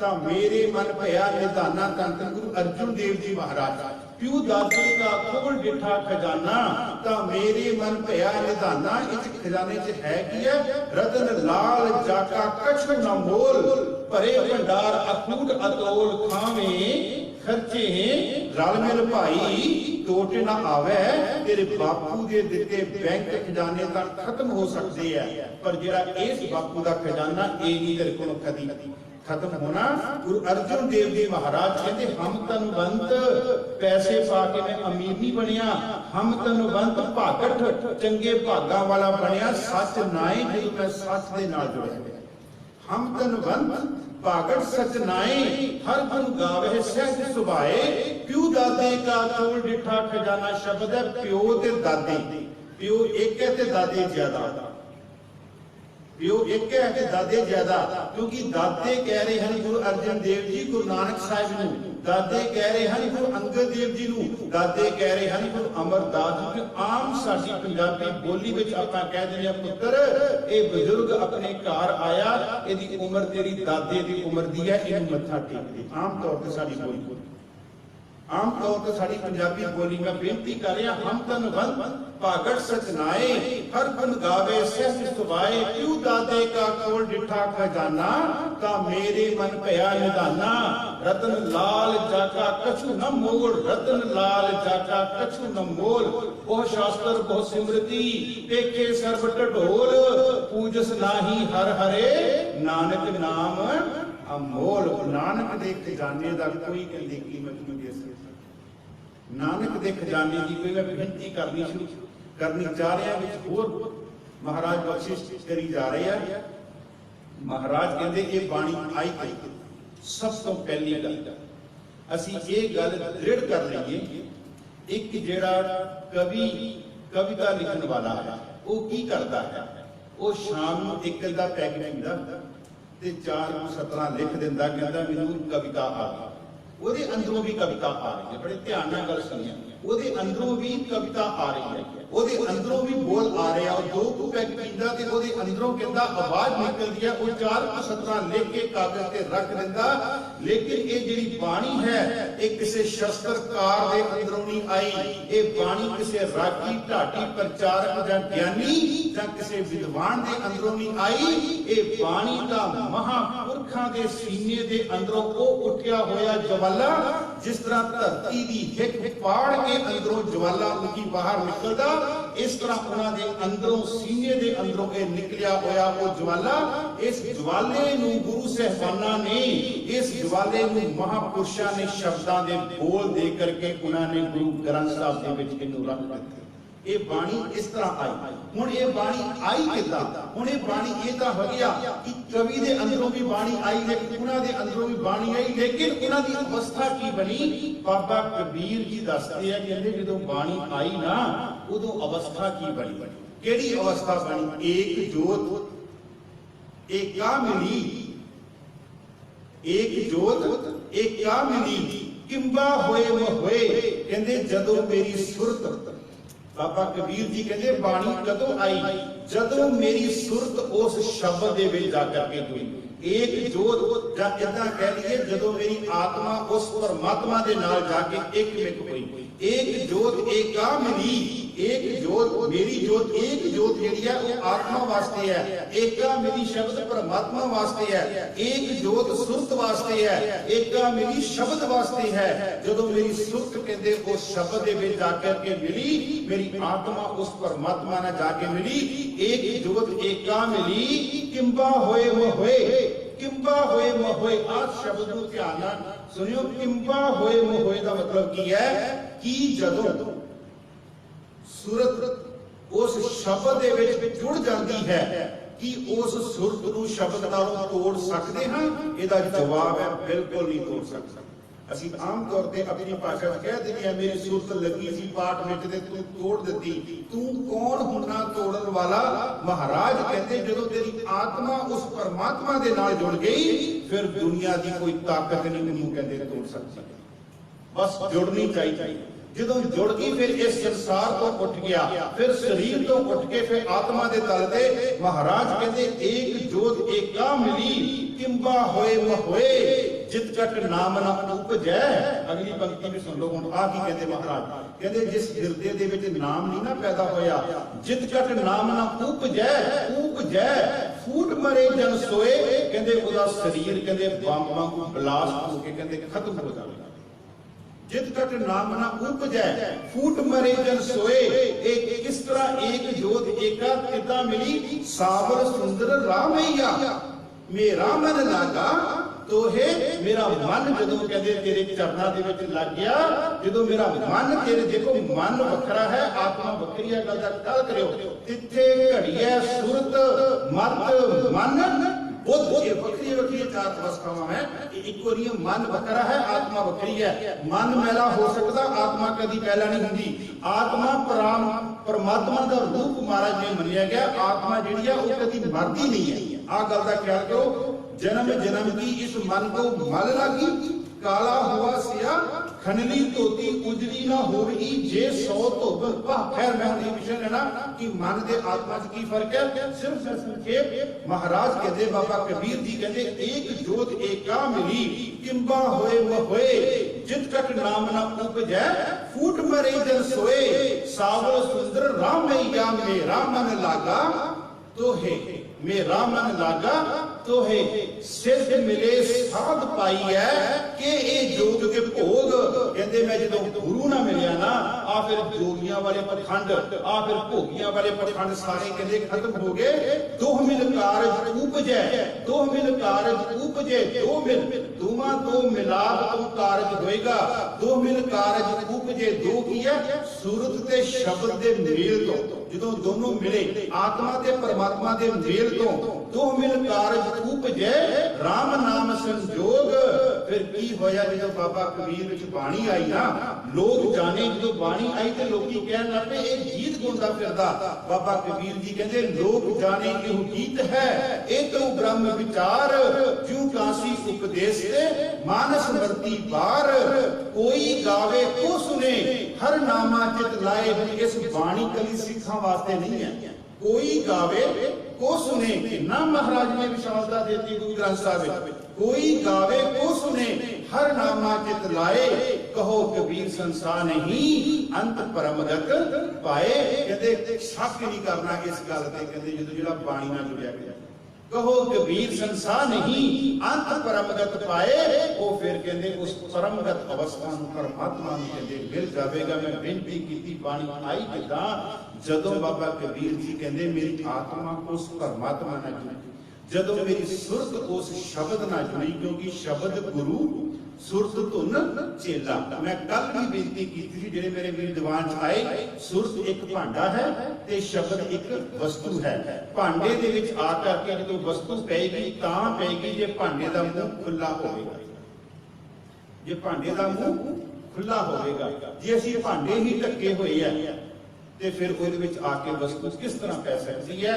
ਤਾਂ ਮੇਰੇ ਮਨ ਭਇਆ ਨਿਧਾਨਾ। ਧੰਨ ਗੁਰੂ ਅਰਜੁਨ ਦੇਵ ਜੀ ਮਹਾਰਾਜ, ਪਿਉ ਦਾਤੇ ਕਾ ਖੋਲ ਡਿਠਾ ਖਜ਼ਾਨਾ, ਤਾਂ ਮੇਰੇ ਮਨ ਭਇਆ ਨਿਧਾਨਾ। ਇਸ ਖਜ਼ਾਨੇ 'ਚ ਹੈ ਕੀ ਹੈ? ਰਤਨ ਲਾਲ ਜਾਕਾ ਕਛੁ ਨ ਮੋਲ, ਭਰੇ ਭੰਡਾਰ ਅਖੂਟ ਅਤੋਲ, ਖਾਵੇਂ ਖਰਚੇ ਰਲ ਮਿਲ ਭਾਈ, ਟੋਟ ਨਾ ਆਵੇ। ਤੇਰੇ ਬਾਪੂ ਦੇ ਦਿੱਤੇ ਬੈਂਕ ਖਜ਼ਾਨੇ ਤਾਂ ਖਤਮ ਹੋ ਸਕਦੇ ਆ, ਪਰ ਜਿਹੜਾ ਇਸ ਬਾਪੂ ਦਾ ਖਜ਼ਾਨਾ ਇਹ ਨਹੀਂ ਤੇਰੇ ਕੋਲ ਕਦੀ ਖਤਮ ਹੋਣਾ। ਗੁਰੂ ਅਰਜਨ ਦੇਵ ਜੀ ਮਹਾਰਾਜ ਕਹਿੰਦੇ ਹਮ ਤਨਵੰਤ, ਪੈਸੇ ਪਾ ਕੇ ਮੈਂ ਅਮੀਰ ਨਹੀਂ ਬਣਿਆ, ਹਮ ਤਨਵੰਤ ਭਾਗਟ, ਚੰਗੇ ਭਾਗਾਂ ਵਾਲਾ ਬਣਿਆ। ਸੱਚ ਨਾਏ, ਜਦੋਂ ਮੈਂ ਸੱਚ ਦੇ ਨਾਲ ਜੁੜਿਆ। ਹਮ ਤਨਵੰਤ ਭਾਗੜ ਸਚਨਾਏ ਹਰ ਗੁਣ ਗਾਵੇ ਸਹਿਜ ਸੁਭਾਏ। ਪਿਓ ਦਾਦੇ ਕਾ ਕੋਲ ਡਿਠਾ ਖਜ਼ਾਨਾ ਸ਼ਬਦ ਹੈ ਪਿਓ ਤੇ ਦਾਦੇ। ਪਿਓ ਇੱਕ ਹੈ ਤੇ ਦਾਦੇ ਜ਼ਿਆਦਾ। ਪਿਓ ਇੱਕ ਹੈ ਤੇ ਦਾਦੇ ਜ਼ਿਆਦਾ, ਕਿਉਂਕਿ ਦਾਦੇ ਕਹਿ ਰਹੇ ਹਨ ਗੁਰੂ ਅਰਜਨ ਦੇਵ ਜੀ ਗੁਰੂ ਨਾਨਕ ਸਾਹਿਬ ਨੂੰ, ਦਾਦੇ ਕਹਿ ਰਹੇ ਹਨ ਗੁਰੂ ਅੰਗਦ ਦੇਵ ਜੀ ਨੂੰ, ਦਾਦੇ ਕਹਿ ਰਹੇ ਹਨ ਗੁਰੂ ਅਮਰਦਾਸ ਜੀ ਨੂੰ। ਆਮ ਸਾਡੀ ਪੰਜਾਬੀ ਬੋਲੀ ਵਿੱਚ ਆਪਾਂ ਕਹਿ ਦਿੰਦੇ ਹਾਂ ਪੁੱਤਰ ਇਹ ਬਜ਼ੁਰਗ ਆਪਣੇ ਘਰ ਆਇਆ, ਇਹਦੀ ਉਮਰ ਤੇਰੀ ਦਾਦੇ ਦੀ ਉਮਰ ਦੀ ਹੈ, ਇਹਨੂੰ ਮੱਥਾ ਟੇਕ ਦੇ। ਆਮ ਤੌਰ ਤੇ ਸਾਡੀ ਬੋਲੀ, ਆਮ ਤੌਰ ਤੇ ਸਾਡੀ ਪੰਜਾਬੀ ਬੋਲੀ ਮੈਂ ਬੇਨਤੀ ਕਰ ਰਿਹਾ ਹਮ ਤਨ ਵੰਦ ਭਾਗੜ ਸਚਨਾਏ ਹਰ ਗੁਣ ਗਾਵੇ ਸਹਿਜ ਸੁਭਾਏ। ਪਿਓ ਦਾਦੇ ਕਾ ਕੋਲ ਡਿਠਾ ਖਜ਼ਾਨਾ ਤਾਂ ਮੇਰੇ ਮਨ ਭਇਆ ਨਿਧਾਨਾ। ਰਤਨ ਲਾਲ ਜਾਕਾ ਕਛੂ ਨ ਮੋਲ, ਰਤਨ ਲਾਲ ਜਾਕਾ ਕਛੂ ਨ ਮੋਲ। ਉਹ ਸ਼ਾਸਤਰ ਬਹੁ ਸਿਮਰਤੀ ਪੇਕੇ ਸਰਬ ਢੋਲ। ਪੂਜਸ ਨਾਹੀ ਹਰ ਹਰੇ ਨਾਨਕ ਨਾਮ ਅਮੋਲ। ਨਾਨਕ ਦੇ ਖਜ਼ਾਨੇ ਦਾ ਕੋਈ ਕਹਿੰਦੇ ਕੀਮਤ ਨਹੀਂ ਦੇ ਸਕਦਾ। ਨਾਨਕ ਦੇ ਖਜ਼ਾਨੇ ਦੀ ਕੋਈ ਮੈਂ ਬੇਨਤੀ ਕਰਨੀ ਚਾਹ ਰਿਹਾ ਵਿੱਚ ਹੋਰ ਮਹਾਰਾਜ ਬਖਸ਼ਿਸ਼ ਕਰੀ ਜਾ ਰਹੇ ਆ। ਮਹਾਰਾਜ ਕਹਿੰਦੇ ਇਹ ਬਾਣੀ ਆਈ ਸਭ ਤੋਂ ਪਹਿਲੀ ਗੱਲ ਅਸੀਂ ਇਹ ਗੱਲ ਦ੍ਰਿੜ ਕਰ ਲਈਏ। ਇੱਕ ਜਿਹੜਾ ਕਵਿਤਾ ਲਿਖਣ ਵਾਲਾ ਹੈ ਉਹ ਕੀ ਕਰਦਾ ਹੈ, ਉਹ ਸ਼ਾਮ ਨੂੰ ਇੱਕ ਅੱਧਾ ਪੈਗ ਪੀਂਦਾ ਤੇ 4 ਸਤਰਾਂ ਲਿਖ ਦਿੰਦਾ, ਕਹਿੰਦਾ ਮੈਨੂੰ ਕਵਿਤਾ ਆ ਗਈ। ਉਹਦੇ ਅੰਦਰੋਂ ਵੀ ਕਵਿਤਾ ਆ ਰਹੀ ਹੈ, ਬੜੇ ਧਿਆਨ ਨਾਲ ਗੱਲ ਸੁਣਿਆ। ਉਹਦੇ ਅੰਦਰੋਂ ਵੀ ਕਵਿਤਾ ਆ ਰਹੀ ਹੈ, ਉਹਦੇ ਅੰਦਰੋਂ ਵੀ ਬੋਲ ਆ ਰਿਹਾ। ਉਹ 2 ਪੈਗ ਪੀਂਦਾ ਤੇ ਉਹਦੇ ਅੰਦਰੋਂ ਕਹਿੰਦਾ ਆਵਾਜ਼ ਨਿਕਲਦੀ ਹੈ। ਉਹ 4 ਸਤਰਾਂ ਲਿਖ ਕੇ ਕਾਗਜ਼ ਤੇ ਰੱਖ ਦਿੰਦਾ। ਲੇਕਿਨ ਇਹ ਜਿਹੜੀ ਬਾਣੀ ਹੈ ਇਹ ਕਿਸੇ ਸ਼ਸਤਰਕਾਰ ਦੇ ਅੰਦਰੋਂ ਨਹੀਂ ਆਈ। ਇਹ ਬਾਣੀ ਕਿਸੇ ਰਾਗੀ ਢਾਡੀ ਪ੍ਰਚਾਰਕ ਜਾਂ ਗਿਆਨੀ ਜਾਂ ਕਿਸੇ ਵਿਦਵਾਨ ਦੇ ਅੰਦਰੋਂ ਨਹੀਂ ਆਈ। ਇਹ ਬਾਣੀ ਦਾ ਮਹਾਂਪੁਰਖਾਂ ਦੇ ਸੀਨੇ ਦੇ ਅੰਦਰੋਂ ਉਹ ਉੱਠਿਆ ਹੋਇਆ ਜਵਾਲਾ, ਜਿਸ ਤਰ੍ਹਾਂ ਧਰਤੀ ਦੀ ਹਿੱਕ ਪਾੜ ਕੇ ਅੰਦਰੋਂ ਜਵਾਲਾ ਉੱਠੀ ਬਾਹਰ ਨਿਕਲਦਾ, ਇਸ ਤਰ੍ਹਾਂ ਉਹਨਾਂ ਦੇ ਅੰਦਰੋਂ ਸੀਨੇ ਦੇ ਅੰਦਰੋਂ ਇਹ ਨਿਕਲਿਆ ਹੋਇਆ ਉਹ ਜਵਾਲਾ। ਇਸ ਜਵਾਲੇ ਨੂੰ ਗੁਰੂ ਸਾਹਿਬਾਨਾਂ ਨੇ, ਇਸ ਜਵਾਲੇ ਨੂੰ ਮਹਾਂਪੁਰਸ਼ਾਂ ਨੇ ਸ਼ਬਦਾਂ ਦੇ ਬੋਲ ਦੇ ਕਰਕੇ ਉਹਨਾਂ ਨੇ ਗੁਰੂ ਗ੍ਰੰਥ ਸਾਹਿਬ ਦੇ ਵਿੱਚ ਇਹਨੂੰ ਰੱਖ ਦਿੱਤਾ। ਇਹ ਬਾਣੀ ਇਸ ਤਰ੍ਹਾਂ ਆਈ। ਹੁਣ ਇਹ ਬਾਣੀ ਆਈ ਕਿੱਦਾਂ? ਹੁਣ ਇਹ ਬਾਣੀ ਇਹ ਤਾਂ ਹੋ ਗਿਆ ਕਿ ਕਵੀ ਦੇ ਅੰਦਰੋਂ ਵੀ ਬਾਣੀ ਆਈ, ਲੇਕਿਨ ਉਹਨਾਂ ਦੇ ਅੰਦਰੋਂ ਵੀ ਬਾਣੀ ਆਈ, ਲੇਕਿਨ ਉਹਨਾਂ ਦੀ ਅਵਸਥਾ ਕੀ ਬਣੀ? ਬਾਬਾ ਕਬੀਰ ਜੀ ਦੱਸਦੇ ਆ, ਕਹਿੰਦੇ ਜਦੋਂ ਬਾਣੀ ਆਈ ਨਾ ਉਦੋਂ ਅਵਸਥਾ ਕੀ ਬਣੀ? ਕਿਹੜੀ ਅਵਸਥਾ ਬਣੀ? ਏਕ ਜੋਤ ਏਕਾ ਮਿਲੀ, ਏਕ ਜੋਤ ਏਕਾ ਮਿਲੀ ਕਿੰਬਾ ਹੋਏ ਮੋਏ। ਕਹਿੰਦੇ ਜਦੋਂ ਮੇਰੀ ਸੁਰਤ, ਬਾਬਾ ਕਬੀਰ ਜੀ ਕਹਿੰਦੇ ਬਾਣੀ ਕਦੋਂ ਆਈ? ਜਦੋਂ ਮੇਰੀ ਸੁਰਤ ਉਸ ਸ਼ਬਦ ਦੇ ਵਿੱਚ ਜਾ ਕਰਕੇ ਹੋਈ। ਏਕ ਜੋਤ ਜਾਂ ਇਦਾਂ ਕਹਿ ਲਈਏ ਜਦੋਂ ਮੇਰੀ ਆਤਮਾ ਉਸ ਪਰਮਾਤਮਾ ਦੇ ਨਾਲ ਜਾ ਕੇ ਇੱਕ ਮਿਕ ਹੋਈ। ਏਕ ਜੋਤ ਏਕਾ ਮਿਲੀ, ਏਕ ਜੋਤ ਮੇਰੀ ਜੋਤ, ਏਕ ਜੋਤ ਜਿਹੜੀ ਹੈ ਉਹ ਆਤਮਾ ਵਾਸਤੇ ਹੈ, ਏਕਾ ਮਿਲੀ ਸ਼ਬਦ ਪਰਮਾਤਮਾ ਵਾਸਤੇ ਹੈ। ਏਕ ਜੋਤ ਸੁਰਤ ਵਾਸਤੇ ਹੈ, ਏਕਾ ਮਿਲੀ ਸ਼ਬਦ ਵਾਸਤੇ ਹੈ। ਜਦੋਂ ਮੇਰੀ ਸੁਰਤ ਕਹਿੰਦੇ ਉਸ ਸ਼ਬਦ ਦੇ ਵਿੱਚ ਜਾ ਕਰਕੇ ਮਿਲੀ, ਮੇਰੀ ਆਤਮਾ ਉਸ ਪਰਮਾਤਮਾ ਨਾਲ ਜਾ ਕੇ ਮਿਲੀ। ਏਕ ਜੋਤ ਏਕਾ ਮਿਲੀ ਕਿੰਬਾ ਹੋਏ ਮੋਏ। ਕਿੰਬਾ ਹੋਏ ਮੋਏ, ਆਹ ਸ਼ਬਦ ਨੂੰ ਧਿਆਨ ਨਾਲ ਸੁਣਿਓ। ਕਿੰਬਾ ਹੋਏ ਮੋਏ ਦਾ ਮਤਲਬ ਕੀ ਹੈ? ਕਿ ਜਦੋਂ ਸੁਰਤ ਉਸ ਸ਼ਬਦ ਦੇ ਵਿੱਚ ਜੁੜ ਜਾਂਦੀ ਹੈ ਕਿ ਉਸ ਸੁਰਤ ਨੂੰ ਸ਼ਬਦ ਨਾਲੋਂ ਤੋੜ ਸਕਦੇ ਹਾਂ? ਇਹਦਾ ਜਵਾਬ ਹੈ ਬਿਲਕੁਲ ਨਹੀਂ ਤੋੜ ਸਕਦੇ। ਅਸੀਂ ਆਮ ਤੌਰ ਤੇ ਆਪਣੀ ਭਾਸ਼ਾ ਵਿੱਚ ਕਹਿ ਦਿੰਦੇ ਹਾਂ ਮੇਰੀ ਸੁਰਤ ਲੱਗੀ ਸੀ ਪਾਠ ਵਿੱਚ ਤੇ ਤੂੰ ਤੋੜ ਦਿੱਤੀ। ਤੂੰ ਕੌਣ ਹੁੰਨਾ ਤੋੜਨ ਵਾਲਾ? ਮਹਾਰਾਜ ਕਹਿੰਦੇ ਜਦੋਂ ਤੇਰੀ ਆਤਮਾ ਉਸ ਪਰਮਾਤਮਾ ਦੇ ਨਾਲ ਜੁੜ ਗਈ ਫਿਰ ਦੁਨੀਆ ਦੀ ਕੋਈ ਤਾਕਤ ਨਹੀਂ ਉਹਨੂੰ ਕਹਿੰਦੇ ਤੋੜ ਸਕਦੀ। ਬਸ ਜੁੜਨੀ ਚਾਹੀਦੀ। ਜਦੋਂ ਜੁੜ ਗਈ ਫਿਰ ਇਸ ਸੰਸਾਰ ਤੋਂ ਉੱਠ ਗਿਆ, ਫਿਰ ਸਰੀਰ ਤੋਂ ਉੱਠ ਕੇ ਫਿਰ ਆਤਮਾ ਦੇ ਤਲ ਤੇ। ਮਹਾਰਾਜ ਕਹਿੰਦੇ ਏਕ ਜੋਤ ਏਕਾ ਮਿਲੀ ਕਿੰਬਾ ਹੋਏ ਮੋਏ ਜਿਤ ਕਟ ਨਾਮ ਨਾ ਉਪਜੈ। ਅਗਲੀ ਪੰਕਤੀ ਵੀ ਸੁਣ ਲਓ ਹੁਣ। ਆ ਕੀ ਕਹਿੰਦੇ ਮਹਾਰਾਜ? ਕਹਿੰਦੇ ਜਿਸ ਹਿਰਦੇ ਦੇ ਵਿੱਚ ਨਾਮ ਨਹੀਂ ਨਾ ਪੈਦਾ ਹੋਇਆ, ਜਿਤ ਕਟ ਨਾਮ ਨਾ ਉਪਜੈ, ਉਪਜੈ ਫੂਟ ਮਰੇ ਜਨ ਸੋਏ। ਕਹਿੰਦੇ ਉਹਦਾ ਸਰੀਰ ਕਹਿੰਦੇ ਬੰਬ ਵਾਂਗੂ ਬਲਾਸਟ ਹੋ ਕੇ ਕਹਿੰਦੇ ਖਤਮ ਹੋ ਜਾਵੇਗਾ। ਜਿਤ ਕਟ ਨਾਮ ਨਾ ਉਪਜੈ ਫੂਟ ਮਰੇ ਜਨ ਸੋਏ। ਇਹ ਕਿਸ ਤਰ੍ਹਾਂ ਏਕ ਜੋਤ ਏਕਾ ਕਿੱਦਾਂ ਮਿਲੀ? ਸਾਵਰ ਸੁੰਦਰ ਰਾਮਈਆ ਮੇਰਾ ਮਨ ਲਾਗਾ ਤੋਹੇ। ਮੇਰਾ ਮਨ ਜਦੋਂ ਕਹਿੰਦੇ ਤੇਰੇ ਚਰਨਾਂ ਦੇ ਵਿੱਚ ਲੱਗ ਗਿਆ, ਜਦੋਂ ਮੇਰਾ ਮਨ ਤੇਰੇ, ਦੇਖੋ ਮਨ ਵੱਖਰਾ ਹੈ ਆਤਮਾ ਵੱਖਰੀ ਹੈ, ਗੱਲ ਦਾ ਖਿਆਲ ਕਰਿਓ। ਤਿੱਥੇ ਘੜੀਐ ਸੁਰਤ ਮਤ ਮਨ बुद्ध ये वक्री वक्री चार अवस्थावां है। इको नहीं, मन वखरा है, आत्मा वखरी है। मन मैला हो सकता, आत्मा कभी मैला नहीं होंगी। आत्मा परमात्मा का रूप महाराज ने मनिया गया। आत्मा जिहड़ी है वो कभी मरदी नहीं है। आ गल का ख्याल करो। जन्म जन्म की इस मन को मल लगी, काला हुआ सिया खनली धोती उजड़ी ना होगी जे 100 धुप। खैर मैं नहीं विषय लेना कि मन के आत्मा च की फर्क है। सिर्फ संक्षेप महाराज कहते, बाबा कबीर जी कहते, एक जोत एका मिली किंबा होए महोए, जित तक नाम ना उपजै फूट मरे जन सोए। सावल सुंदर राम मैया मेरा मन लागा तो है, मेरा मन लागा तो है। सिद्ध मिले साध पाई है कि ये जोग के भोग। कहते मैं जो गुरु ना मिलिया ना, आ फिर जोगियां वाले पखंड, आ फिर भोगियां वाले पखंड सारे कहते खत्म हो गए। दोह मिल कारज उपजै, दोह मिल कारज उपजै, दो मिल दोवां दो मिलाप तो कारज होएगा। दो मिल कारज उपजै, दो की है सूरत ते शब्द दे मेल तो, ਜਦੋਂ ਦੋਨੋਂ ਮਿਲੇ ਆਤਮਾ ਤੇ ਪਰਮਾਤਮਾ ਦੇ ਮੇਲ ਤੋਂ, ਦੋ ਮਿਲ ਕਾਰਜ ਉਪਜੈ ਰਾਮ ਨਾਮ ਸੰਜੋਗ। ਫਿਰ ਕੀ ਹੋਇਆ ਜਦੋਂ ਬਾਬਾ ਕਬੀਰ ਵਿੱਚ ਬਾਣੀ ਆਈ ਨਾ, ਲੋਕ ਜਾਣੇ ਜਦੋਂ ਬਾਣੀ ਆਈ ਤੇ ਲੋਕੀ ਕਹਿਣ ਲੱਗ ਪਏ ਇਹ ਗੀਤ ਗਾਉਂਦਾ ਫਿਰਦਾ। ਬਾਬਾ ਕਬੀਰ ਜੀ ਕਹਿੰਦੇ ਲੋਕ ਜਾਣੇ ਇਹ ਗੀਤ ਹੈ, ਇਹ ਤੋਂ ਬ੍ਰਹਮ ਵਿਚਾਰ ਜਿਉ ਕਾਸੀ ਉਪਦੇਸ਼ ਤੇ ਮਾਨਸ ਮਰਤੀ ਬਾਰ। ਕੋਈ ਗਾਵੇ ਕੋ ਸੁਨੇ ਹਰ ਨਾਮਾ ਚਿਤ ਲਾਏ। ਇਸ ਬਾਣੀ ਕਲੀ ਸਿੱਖਾਂ वास्ते नहीं है। कोई गावे को सुने, ना महाराज ने विशालता देती गुरु ग्रंथ साहिब। कोई गावे को सुने हर नामा चित लाए, कहो कबीर संसार नहीं अंत परमगत पाए। कहते शक नहीं करना इस गल ते, कहते जो जिहड़ा बाणी नाल जुड़िया गया, कहो कबीर संसार नहीं अंत परमगत पाए। वो फिर कहते उस परमगत अवस्था परमात्मा कहते मिल जाएगा। मैं बेनती की बाणी आई किदा, जदों बाबा कबीर जी कहते मेरी आत्मा उस परमात्मा नाल जुड़ी, जदों मेरी सुरत उस शब्द नाल जुड़ी, क्योंकि शब्द गुरु सुरत धुन चेला। मैं कल भी बेनती की थी जेडे मेरे वीर दीवान च आए, सुरत एक भांडा है ते शब्द एक वस्तु है। भांडे दे विच आ करके जो वस्तु पेगी तां पेगी जे भांडे दा मुंह खुला होवेगा, जे भांडे दा मुंह खुला होवेगा। जे असीं भांडे ही ढके होए है ते फिर ਉਹਦੇ ਵਿੱਚ ਆ ਕੇ ਵਸਤੂ ਕਿਸ ਤਰ੍ਹਾਂ ਪੈ ਸਕਦੀ ਹੈ।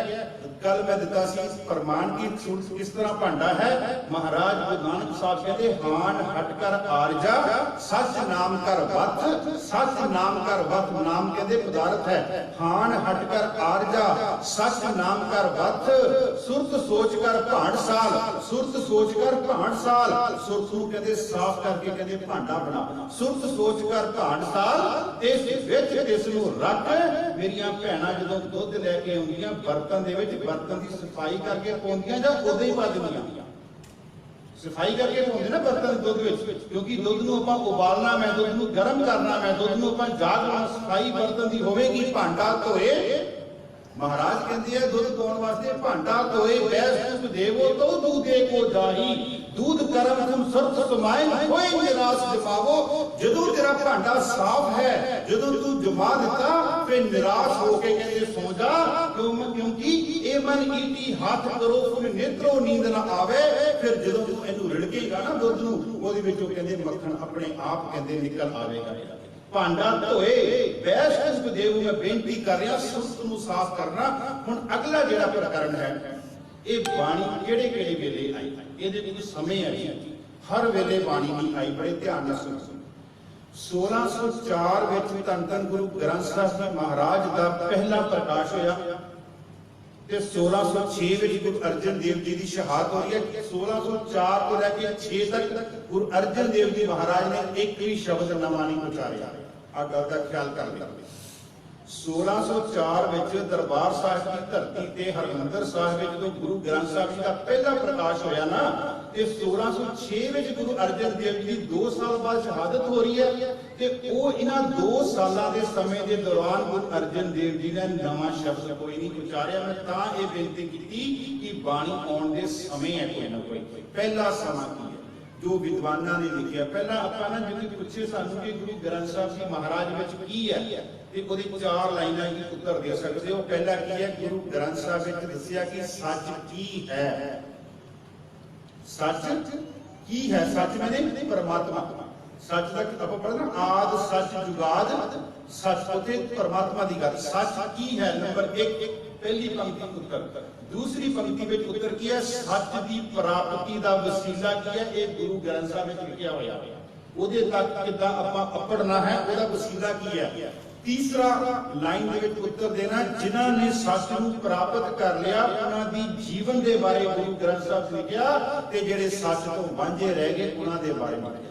ਕੱਲ ਮੈਂ ਦਿੱਤਾ ਸੀ ਪ੍ਰਮਾਣ ਕੀ ਸੂਰਤ ਕਿਸ ਤਰ੍ਹਾਂ ਭਾਂਡਾ ਹੈ। ਮਹਾਰਾਜ ਗੁਰੂ ਨਾਨਕ ਸਾਹਿਬ ਕਹਿੰਦੇ ਹਾਨ ਹਟ ਕਰ ਆਰਜਾ ਸੱਚ ਨਾਮ ਕਰ ਵਤ, ਸੱਚ ਨਾਮ ਕਰ ਵਤ। ਨਾਮ ਕਹਿੰਦੇ ਪਦਾਰਥ ਹੈ। ਹਾਨ ਹਟ ਕਰ ਆਰਜਾ ਸੱਚ ਨਾਮ ਕਰ ਵਤ, ਸੁਰਤ ਸੋਚ ਕਰ ਭਾਂਡ ਸਾਲ, ਸੁਰਤ ਸੋਚ ਕਰ ਭਾਂਡ ਸਾਲ। ਸੁਰਤ ਨੂੰ ਕਹਿੰਦੇ ਸਾਫ਼ ਕਰਕੇ ਕਹਿੰਦੇ ਭਾਂਡਾ ਬਣਾ। ਸੁਰਤ ਸੋਚ ਕਰ ਭਾਂਡ ਸਾਲ, ਇਸ ਵਿੱਚ ਇਸ ਨੂੰ ਰੱਖ। ਮੇਰੀਆਂ ਭੈਣਾਂ ਜਦੋਂ ਦੁੱਧ ਲੈ ਕੇ ਆਉਂਦੀਆਂ ਬਰਤਨ ਦੇ ਵਿੱਚ, ਬਰਤਨ ਦੀ ਸਫਾਈ ਕਰਕੇ ਪਾਉਂਦੀਆਂ ਜਾਂ ਉਦਾਂ ਹੀ ਪਾ ਦਿੰਦੀਆਂ? ਸਫਾਈ ਕਰਕੇ ਪਾਉਂਦੇ ਨਾ ਬਰਤਨ ਦੁੱਧ ਵਿੱਚ, ਕਿਉਂਕਿ ਦੁੱਧ ਨੂੰ ਆਪਾਂ ਉਬਾਲਣਾ, ਮੈਂ ਦੁੱਧ ਨੂੰ ਗਰਮ ਕਰਨਾ, ਮੈਂ ਦੁੱਧ ਨੂੰ ਆਪਾਂ ਜਾਗਣਾ। ਸਫਾਈ ਬਰਤਨ ਦੀ ਹੋਵੇਗੀ। ਭਾਂਡਾ ਧੋਏ, महाराज कहते हैं दुध पाने वास्ते भांडा धोए, बैस देवो तो दूधे को जाही, दूध करम तुम सर्थ समाए कोई निराश जमावो। जदों तेरा भांडा साफ है, जदों तू जमा दिता, फिर निराश होके कहते सो जा, क्योंकि ए मन ईटी हाथ करो फिर नेत्रो नींद ना आवे। फिर जदों तू इनू रिड़केगा ना दुध नू, ओदे विचों कहते मक्खन अपने आप कहते निकल आवेगा। भांडा धोए बैस देव मैं बेनती कर रहा सुरत नूं साफ करना। हुण अगला जिहड़ा प्रकरण है, ये बाणी किहड़े किहड़े वेले आई, इहदे विच समय आई, हर वेले बाणी नहीं आई। बड़े ध्यान नाल सुणो। 1604 विच धन धन गुरु ग्रंथ साहिब जी महाराज का पहला प्रकाश होया ते 1606 विच गुरु अर्जन देव जी की शहादत हो रही है। 1604 तो लैके 6 तक गुरु अर्जन देव जी महाराज ने एक भी शब्द नवा नहीं उचारिया। आ गल का ख्याल कर ले। 1604 विच दरबार साहिब की धरती ते हरमंदर साहिब विच जो गुरु ग्रंथ साहिब जी का पहला प्रकाश होया ना, ते 1606 विच गुरु अर्जन देव जी 2 साल बाद शहादत हो रही है। ते ओ इन्हां 2 सालां दे समय दे दौरान गुरु अर्जन देव जी ने नवा शब्द कोई नहीं उचारिया। मैं तां ये बेनती की कि बाणी आउण दे समय है कोई ना कोई। पहला समा की जो विद्वाना ने लिखिया, पहला आपां ना जिहड़ी पुछे सानू कि गुरु ग्रंथ साहिब जी महाराज विच की है, ते ओदी 4 लाइनां ही उत्तर दे सकदे हो। पहला की है गुरु ग्रंथ साहिब विच दस्सिया कि सच की है। सच की है, सच मैंने परमात्मा। सच तक आप पढ़ना आद सच जुगाद सच, उसे परमात्मा की गल। सच की है नंबर एक, पहली पंक्ति उत्तर। दूसरी पंक्ति में उत्तर की है सच की प्राप्ति का वसीला की है, ये गुरु ग्रंथ साहब में लिखा हुआ है। ਉਹਦੇ तक किदा ਆਪਾਂ अपड़ना है, ਉਹਦਾ वसीला की है। तीसरा लाइन ਦੇ ਵਿੱਚ उत्तर देना, जिन्हां ने सच ਨੂੰ ਪ੍ਰਾਪਤ ਕਰ ਲਿਆ ਉਹਨਾਂ ਦੀ ਜੀਵਨ ਦੇ ਬਾਰੇ ਗੁਰੂ ਗ੍ਰੰਥ ਸਾਹਿਬ ਲਿਖਿਆ, ਤੇ ਜਿਹੜੇ ਸੱਚ ਤੋਂ ਵਾਂਝੇ ਰਹਿ ਗਏ ਉਹਨਾਂ ਦੇ ਬਾਰੇ ਲਿਖਿਆ।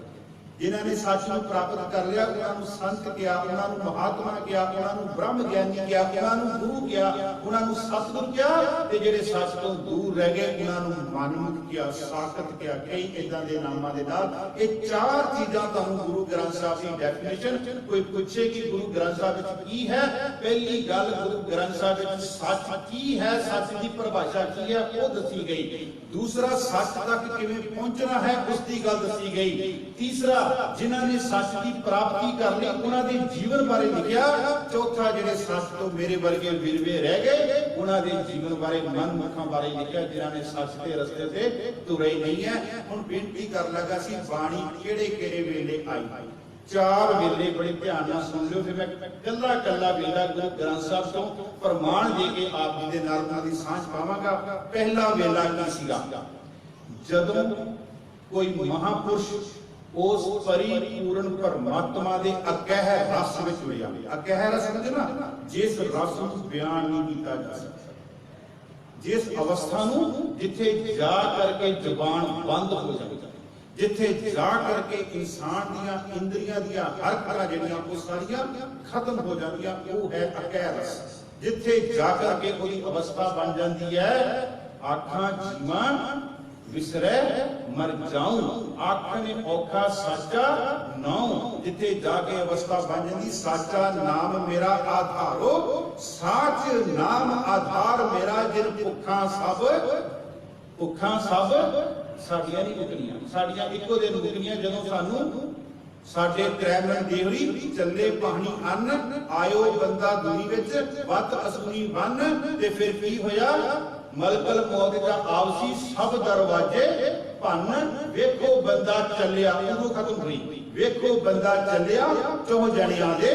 जिन्हां ने सच ਨੂੰ ਪ੍ਰਾਪਤ ਕਰ ਲਿਆ ਉਹਨਾਂ ਨੂੰ ਸੰਤ ਕਿਹਾ, ਉਹਨਾਂ ਨੂੰ ਮਹਾਤਮਾ ਕਿਹਾ, ਉਹਨਾਂ ਨੂੰ ਬ੍ਰਹਮ ਗਿਆਨੀ ਕਿਹਾ, ਉਹਨਾਂ ਨੂੰ ਗੁਰੂ ਕਿਹਾ, ਉਹਨਾਂ ਨੂੰ ਸਤਿਗੁਰ ਕਿਹਾ, ਤੇ ਜਿਹੜੇ ਸੱਚ ਤੋਂ ਦੂਰ ਰਹਿ ਗਏ ਉਹਨਾਂ ਨੂੰ ਮਨਮੁਖ ਕਿਹਾ, ਸਾਖਤ ਕਿਹਾ, ਕਈ ਇਦਾਂ ਦੇ ਨਾਮਾਂ ਦੇ ਨਾਲ। ਇਹ ਚਾਰ ਚੀਜ਼ਾਂ ਤੁਹਾਨੂੰ ਗੁਰੂ ਗ੍ਰੰਥ ਸਾਹਿਬ ਦੀ ਡੈਫੀਨੇਸ਼ਨ ਕੋਈ ਪੁੱਛੇ ਕਿ ਗੁਰੂ ਗ੍ਰੰਥ ਸਾਹਿਬ ਵਿੱਚ ਕੀ ਹੈ, ਪਹਿਲੀ ਗੱਲ ਗੁਰੂ ਗ੍ਰੰਥ ਸਾਹਿਬ ਵਿੱਚ ਸੱਚ ਕੀ ਹੈ, ਸੱਚ ਦੀ ਪਰਿਭਾਸ਼ਾ ਕੀ ਹੈ ਉਹ ਦੱਸੀ ਗਈ। दूसरा सच तक किवें पहुंचना है उसकी गल दसी गई। तीसरा जिन्हां ने सच की प्राप्ति कर ली उन्हां दे जीवन बारे लिखिया। चौथा जिहड़े सच तो मेरे वर्गे विरवे रह गए उन्हां दे जीवन बारे मनमुखां बारे लिखिया, जिन्हां ने सच के रस्ते ते तुरे ही नहीं है। हुण बेनती कर लगा सी बाणी किहड़े किहड़े वेले आई, चार वेले बड़े ध्यान नाल सुन लिओ। फिर मैं कल्ला कल्ला वेला गुरु ग्रंथ साहब तो प्रमाण दे के आप जी दे नाल उन्हां दी सांझ पावांगा। पहला वेला की सीगा जदों कोई महापुरुष उस परिपूर्ण परमात्मा दे अकह रस विच जुड़िया। अकह रस समझना, जिस रस नूं बयान नहीं कीता जा सकदा, जिस अवस्था नूं जिथे जा करके जुबान बंद हो जाए, जिथे जा करके इंसान दियां इंद्रियां दियां हरकतां जिहड़ियां वो सारियां खत्म हो जांदियां, वो है अकह रस। जिथे जा करके कोई अवस्था बन जाती है आखां जीवां विसरै मर जाऊं, आखने औखा साचा नाऊं। जिथे जाके अवस्था बन जाती साचा नाम मेरा आधारो, साच नाम आधार मेरा जिन भुखा सब साडियां नहीं मुकनियां, साडियां इक्को दिन मुकनियां जदों सानू साडे त्रैमन देवरी चले पानी अन्न आयो बंदा दुनी विच वत असुनी बन। ते फिर की होया, मलकल मौत दा आवसी सब दरवाजे भन। वेखो बंदा चलिया, उदों खत्म हुई। वेखो बंदा चलिया चौह जणियां दे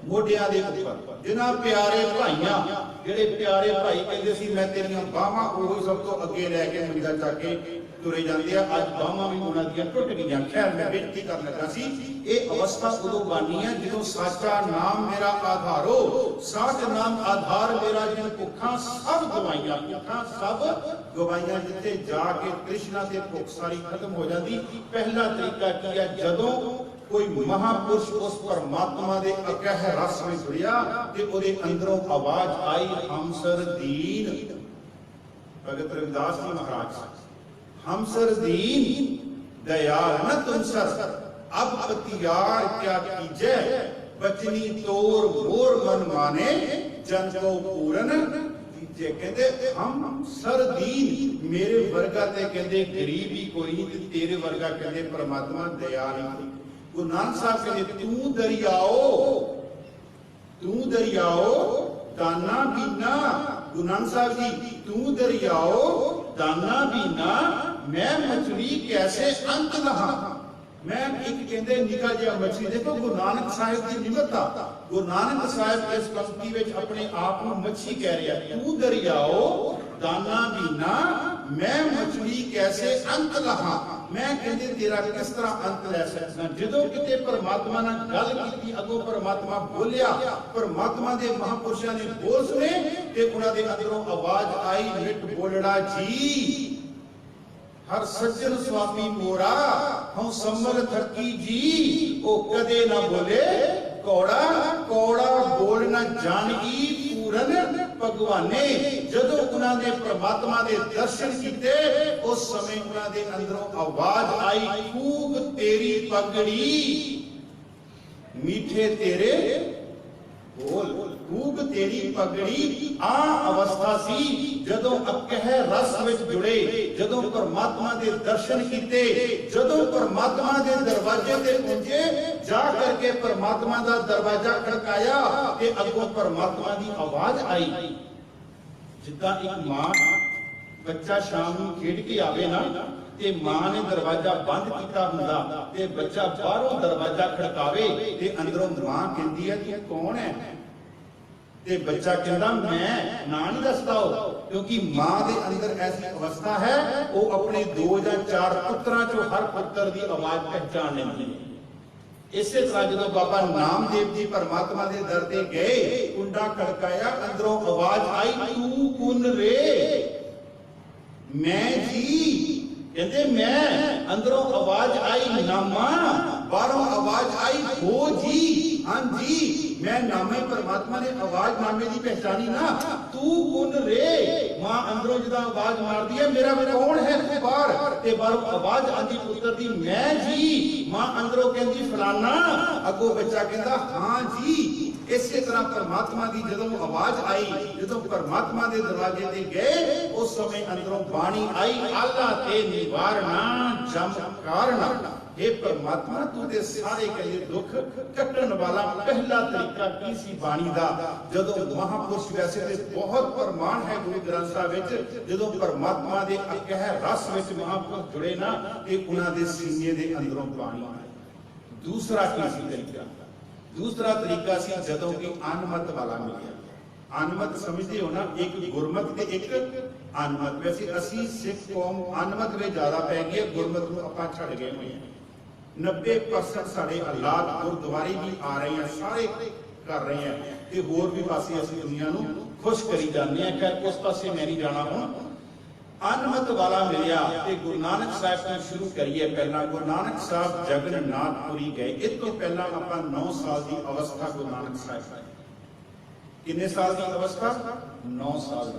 मोढियां दे उपर। जिन्हां प्यारे भाईयां, जेड़े प्यारे भाई कहंदे सी मैं तेरियां बाहां, ओही सब तो अगे लैके मंजा चक के तुरे जाते हैं। अज बाहां भी उन्हां दियां टुट गईयां। खैर मैं बेनती कर लगा सी, ये अवस्था उदों बननी है जदों साचा नाम मेरा आधारो, साच नाम आधार मेरा जिन भुखा सब गवाइयां, भुखा सब गवाइयां। जिथे जाके तृष्णा ते भुख सारी खत्म हो जाती। पहला तरीका की है, जदों कोई महापुरुष उस परमात्मा दे अकह रस में जुड़िया ते ओदे अंदरों आवाज आई, हमसर दीन। भगत रविदास जी महाराज, हमसर दीन दयाल न तुम सर, अब पतियार क्या कीजे, बचनी तोर मोर मन माने जन को पूरन। कहते हम सर दीन, मेरे वर्गा ते कहते गरीब ही कोई नहीं, तेरे वर्गा कहते परमात्मा दयाल ही। गुरु नानक साहब कहते तू दरियाओ दाना बीना। गुरु नानक साहब जी, तू दरियाओ दाना बीना, मैं मछली कैसे अंत लहा। मैं एक कहते निका जिहा मछली, देखो गुरु नानक साहब की निमरता। गुरु नानक साहब इस पंक्ति में अपने आप को मच्छी कह रहा है। तू दरियाओ दाना बीना, मैं मछली कैसे अंत लहा। मैं कहते तेरा किस तरह अंत लै सकदा। जदों किते परमात्मा नाल गल कीती, अगों परमात्मा बोलिया, परमात्मा दे महापुरुषां ने बोल सुने ते उन्हां दे अंदरों आवाज आई, मिट बोलड़ा जी हर सज्जन स्वामी मोरा, हम समर थकी जी। ओ कदे ना बोले कौड़ा, कौड़ा बोल ना जानी पूरन भगवाने। जदों उन्हां दे परमात्मा दे दर्शन कीते, उस समय उन्हां दे अंदरों आवाज आई, खूब तेरी पगड़ी मीठे तेरे बोल। खूब तेरी पगड़ी आ अवस्था सी जदों अकह रस विच जुड़े, जदों परमात्मा दे दर्शन कीते, जदों परमात्मा दे दरवाजे ते पहुंचे, जा करके परमात्मा दा दरवाजा खड़काया ते अगों परमात्मा दी आवाज आई। जिद्दां एक मां बच्चा शाम नूं खेड के आवे ना ਤੇ ਮਾਂ ਨੇ ਦਰਵਾਜ਼ਾ ਬੰਦ ਕੀਤਾ ਹੁੰਦਾ ਤੇ ਬੱਚਾ ਬਾਹਰੋਂ ਦਰਵਾਜ਼ਾ ਖੜਕਾਵੇ ਤੇ ਅੰਦਰੋਂ ਮਾਂ ਕਹਿੰਦੀ ਹੈ ਤੂੰ ਕੌਣ ਹੈ ਤੇ ਬੱਚਾ ਕਹਿੰਦਾ ਮੈਂ ਨਾਂ ਨਹੀਂ ਦੱਸਦਾ ਉਹ, ਕਿਉਂਕਿ ਮਾਂ ਦੇ ਅੰਦਰ ਐਸੀ ਅਵਸਥਾ ਹੈ ਉਹ ਆਪਣੇ 2 ਜਾਂ 4 ਪੁੱਤਰਾਂ ਚੋਂ ਹਰ ਪੁੱਤਰ ਦੀ ਆਵਾਜ਼ ਪਹਿਚਾਣ ਲੈਂਦੀ ਹੈ। ਇਸੇ ਤਰ੍ਹਾਂ ਜਦੋਂ ਬਾਬਾ ਨਾਮਦੇਵ ਜੀ ਪਰਮਾਤਮਾ ਦੇ ਦਰ ਤੇ ਗਏ, ਕੁੰਡਾ ਖੜਕਾਇਆ, ਅੰਦਰੋਂ ਆਵਾਜ਼ ਆਈ ਤੂੰ ਕੌਣ ਰੇ? ਮੈਂ ਜੀ। ਕਹਿੰਦੇ ਮੈਂ। ਅੰਦਰੋਂ ਆਵਾਜ਼ ਆਈ ਨਾਮਾ, ਬਾਹਰੋਂ ਆਵਾਜ਼ ਆਈ ਹੋ ਜੀ। ਹਾਂ ਜੀ मैं नामे परमात्मा ने आवाज नामे की पहचानी ना, तू कौन रे? मां अंदरों जदा आवाज मार दी है मेरा कौन है तू बाहर, ते बाहरों आवाज आंदी पुत्र दी मैं जी। मां अंदरों कहंदी फलाना, अगों बच्चा कहंदा हां जी। इसे तरह परमात्मा की जदों आवाज आई, जदों परमात्मा के दरवाजे ते गए, उस समय अंदरों बाणी आई आला ते निवारणा जम कारणा। हे परमात्मा तू दे सारे कहे दुख कटण वाला पहला तरीका की सी बाणी दा? जदों महापुरुष वैसे ते बहुत प्रमाण है गुरु ग्रंथ साहिब विच, जदों परमात्मा दे अकह रस विच महापुरुष जुड़े ना ते उन्हां दे सीने दे अंदरों बाणी आई। दूसरा की सी तरीका? दूसरा तरीका सी जदों कि अनमत वाला मिलिया। अनमत समझते हो ना, एक गुरमत ते एक अनमत। वैसे असी सिख कौम अनमत में ज्यादा पै गई, गुरमत नूं आपां छड़ गए हुए हैं। 90% साढ़े हालात गुरुद्वारे भी आ रहे हैं, सारे कर रहे हैं ते होर भी पासे असीं दुनिया नूं खुश करी जाते हैं। खैर उस पासे मैं नहीं जाना हूं। अनमत वाला मिलिया ते गुरु नानक साहब तो शुरू करिए। पहला गुरु नानक साहब जगन्नाथपुरी गए। इस तो पहला आपां 9 साल की अवस्था गुरु नानक साहब, किन्ने साल की अवस्था? 9 साल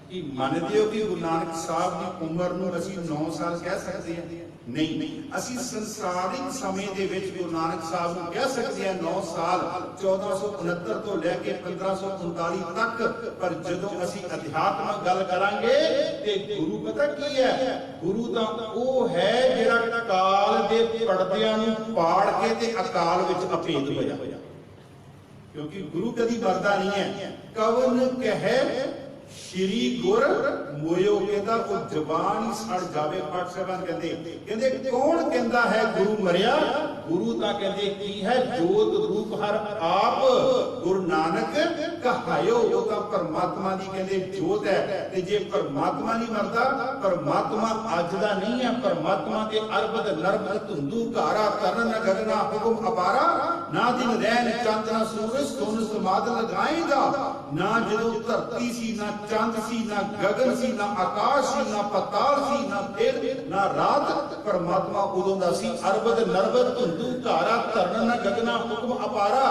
की। मानते हो कि गुरु नानक साहब की उम्र नूं असीं 9 साल कह सकते हैं? नहीं। असीं संसारिक समय दे विच गुरु नानक साहब नूं कह सकते हैं 9 साल, 1469 तो लैके 1539 तक। पर जदों असीं अध्यात्मक गल करांगे ते गुरु पता की है? गुरु तां ओह है जिहड़ा काल दे पड़दियां नूं पाड़ के ते अकाल विच अभेद होया। क्योंकि गुरु कदी मरदा नहीं है। कवन कहे श्री गुर मोयो, कहता वो जबान ही सड़ जावे। पाठ साहब कहते कौन कहता है गुरु मरिया? गुरु ता कहते की है जोत रूप हर आप गुरु नानक कहायो। वो तो परमात्मा दी कहते जोत है। ते जे परमात्मा नहीं मरदा, परमात्मा अज दा नहीं है। परमात्मा के अरबद नरबद धुंधु कारा तरन गगना हुक्म अपारा। ना दिन रैन चंद ना सूरज सुन समाद लगाएगा। ना जदों धरती सी, ना चंद सी, ना गगन सी, ना आकाश सी, ना पताल सी, ना दिन ना रात। परमात्मा उदों दा सी अरबद नरबद धुंधु कारा तरन गगना हुक्म अपारा।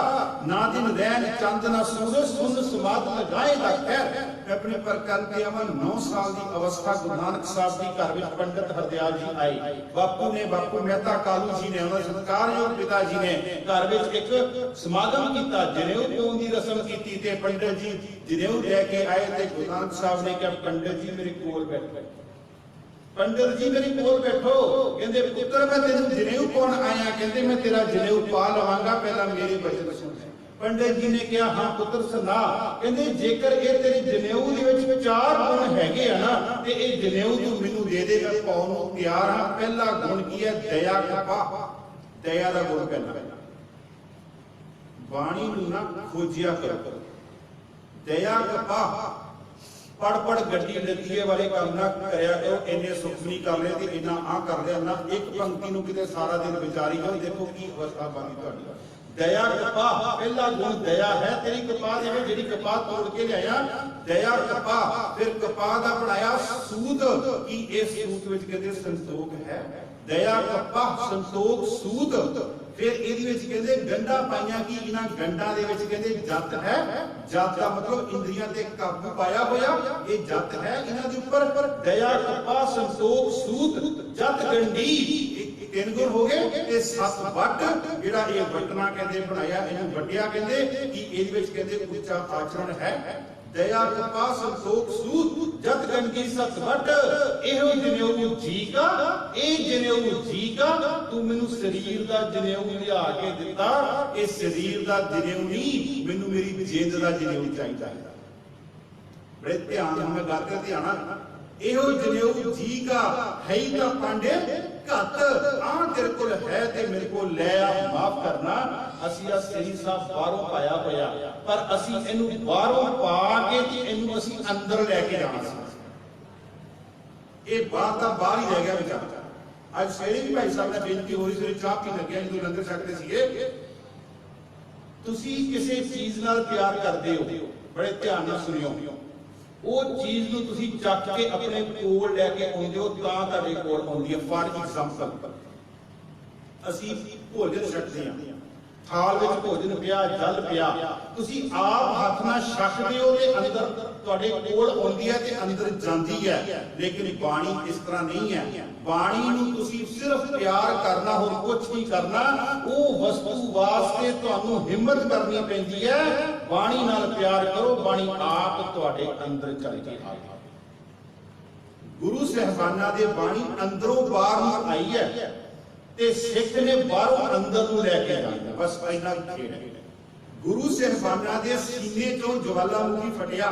ना दिन रैन चंद ना सूरज सुन समाद लगाएगा। खैर मैं अपने पर करके अमन 9 साल की अवस्था गुरु नानक साहब की घर में पंडित हरदयाल जी आए। बापू ने, बापू मेहता कालू जी ने, उन्होंने सत्कारयोग पिता जी ने घर में एक समागम किया, जनेऊ पाउण की रस्म की। ते पंडित जी जनेऊ लेके आए ते गुरु नानक साहब ने कहा पंडित जी मेरे कोल बैठो। पंडित जी मेरे कोल बैठो। कहते पुत्र मैं तेन जनेऊ पाउण आया। कहते मैं तेरा जनेऊ पा लवांगा, पहला मेरे वचन सुन। पंडित जी ने कहा हाँ पुत्र सुना। कहते जेकर ये तेरे जनेऊ दे विच 4 गुण हैगे आ ना ते ये जनेऊ तू मैनू दे दे, मैं पाउण नूं तैयार हां। पहला गुण की है दया कृपा। दया दा गुण पहला। बाणी नूं ना खोजिया करो। दया कृपा पढ़ पढ़ गड्डी लतीए वाले काम ना करया करो। इन्ने सुख नहीं कर रहे ते इन्ना आ कर रहे ना। एक पंक्ति नूं किते सारा दिन विचारी जाओ, देखो की अवस्था बनी तुहाडी। दया कृपा पहला गुण दया है। तेरी कृपा दे विच जेहड़ी कृपा तोड़ के लिया दया कृपा। फिर कृपा दा बनाया सूत कि इस सूत विच कहते संतोख है। दया कृपा संतोख सूत। फिर ਇਹਦੇ ਵਿੱਚ ਕਹਿੰਦੇ ਗੰਢਾਂ ਪਾਈਆਂ ਕਿ ਇਹਨਾਂ ਗੰਢਾਂ ਦੇ ਵਿੱਚ ਕਹਿੰਦੇ ਜਤ ਹੈ। ਜਤ ਦਾ ਮਤਲਬ ਇੰਦਰੀਆਂ ਤੇ ਕਾਬੂ ਪਾਇਆ ਹੋਇਆ ਇਹ ਜਤ ਹੈ ਇਹਨਾਂ ਦੇ ਉੱਪਰ। ਦਇਆ कृपा संतोख सूत जत गंढी 3 गुण हो गए। ਤੇ 7 ਵੱਟ ਜਿਹੜਾ ਇਹ ਵਟਣਾ ਕਹਿੰਦੇ ਬਣਾਇਆ, ਇਹਨੂੰ ਵੱਡਿਆ ਕਹਿੰਦੇ ਕਿ ਇਹਦੇ ਵਿੱਚ ਕਹਿੰਦੇ ਉੱਚਾ ਆਚਰਣ ਹੈ। दया कृपा संतोख सूत जत गंढी 7 ਵੱਟ। ਇਹੋ ਜਨੇਊ ਜੀ का, ਇਹ ਜਨੇਊ जी का। तू मैनू शरीर ਦਾ ਜਨੇਊ ਲਿਆ ਕੇ ਦਿੱਤਾ। ਇਹ शरीर ਦਾ ਜਨੇਊ ਨਹੀਂ, ਮੈਨੂੰ ਮੇਰੀ ਜਿੰਦ ਦਾ ਜਨੇਊ ਚਾਹੀਦਾ ਹੈ। बड़े ध्यान में गाते ध्यान ਇਹੋ ਜਨੇਊ ਜੀ ਕਾ ਹੈ ਹੀ ਤਾਂ ਪਾਂਡੇ ਘੱਤ ਆਹ ਤੇਰੇ ਕੋਲ ਹੈ ਤੇ ਮੇਰੇ ਕੋਲ ਲੈ ਆ ਮਾਫ ਕਰਨਾ। ਅਸੀਂ ਆ ਸ੍ਰੀ ਸਾਹਿਬ ਬਾਹਰੋਂ ਪਾਇਆ ਹੋਇਆ, ਪਰ ਅਸੀਂ ਇਹਨੂੰ ਬਾਹਰੋਂ ਪਾ ਕੇ ਤੇ ਇਹਨੂੰ ਅਸੀਂ ਅੰਦਰ ਲੈ ਕੇ ਜਾਣਾ ਸੀ। ਇਹ ਬਾਹਰ ਦਾ ਬਾਹਰ ਹੀ ਰਹਿ ਗਿਆ ਵਿਚਾਰ। ਅੱਜ ਸਵੇਰੇ ਵੀ ਭਾਈ ਸਾਹਿਬ ਨੇ ਬੇਨਤੀ ਹੋ ਰਹੀ ਸੀ, ਚਾਹ ਪੀ ਲੱਗਿਆ ਜਦੋਂ ਲੰਗਰ ਛਕਦੇ ਸੀਗੇ, ਤੁਸੀਂ ਕਿਸੇ ਚੀਜ਼ ਨਾਲ ਪਿਆਰ ਕਰਦੇ ਹੋ, ਬੜੇ ਧਿਆਨ ਨਾਲ ਸੁਣਿਓ, ਉਹ ਚੀਜ਼ ਨੂੰ ਤੁਸੀਂ ਚੱਕ ਕੇ ਆਪਣੇ ਕੋਲ ਲੈ ਕੇ ਆਉਂਦੇ ਹੋ ਤਾਂ ਤੁਹਾਡੇ ਕੋਲ ਆਉਂਦੀ ਹੈ। ਫਾਰ ਐਗਜ਼ਾਮਪਲ, ਅਸੀਂ ਭੋਜਨ ਛਕਦੇ ਹਾਂ, ਥਾਲ ਵਿੱਚ ਭੋਜਨ ਪਿਆ, ਜਲ ਪਿਆ, ਤੁਸੀਂ ਆਪ ਹੱਥ ਨਾਲ ਛਕਦੇ ਹੋ ਤੇ ਅੰਦਰ ਤੁਹਾਡੇ ਕੋਲ ਆਉਂਦੀ ਹੈ ਤੇ ਅੰਦਰ ਜਾਂਦੀ ਹੈ। ਲੇਕਿਨ ਬਾਣੀ ਇਸ ਤਰ੍ਹਾਂ ਨਹੀਂ ਹੈ। ਬਾਣੀ ਨੂੰ ਤੁਸੀਂ ਸਿਰਫ ਪਿਆਰ ਕਰਨਾ, ਹੋਰ ਕੁਝ ਨਹੀਂ ਕਰਨਾ। ਉਹ ਵਸਤੂ ਵਾਸਤੇ ਤੁਹਾਨੂੰ ਹਿੰਮਤ ਕਰਨੀ ਪੈਂਦੀ ਹੈ। ਬਾਣੀ ਨਾਲ ਪਿਆਰ ਕਰੋ, ਬਾਣੀ ਆਪ ਤੁਹਾਡੇ ਅੰਦਰ ਚਲ ਕੇ ਆਏਗੀ। ਗੁਰੂ ਸਾਹਿਬਾਨਾਂ ਦੇ ਬਾਣੀ ਅੰਦਰੋਂ ਬਾਹਰ ਨੂੰ ਆਈ ਹੈ ਤੇ ਸਿੱਖ ਨੇ ਬਾਹਰੋਂ ਅੰਦਰ ਨੂੰ ਲੈ ਕੇ ਜਾਣਾ। ਬਸ ਇੰਨਾ ਖੇਡ ਹੈ। ਗੁਰੂ ਸਾਹਿਬਾਨਾਂ ਦੇ ਸੀਨੇ ਚੋਂ ਜਵਾਲਾਮੁਖੀ ਫਟਿਆ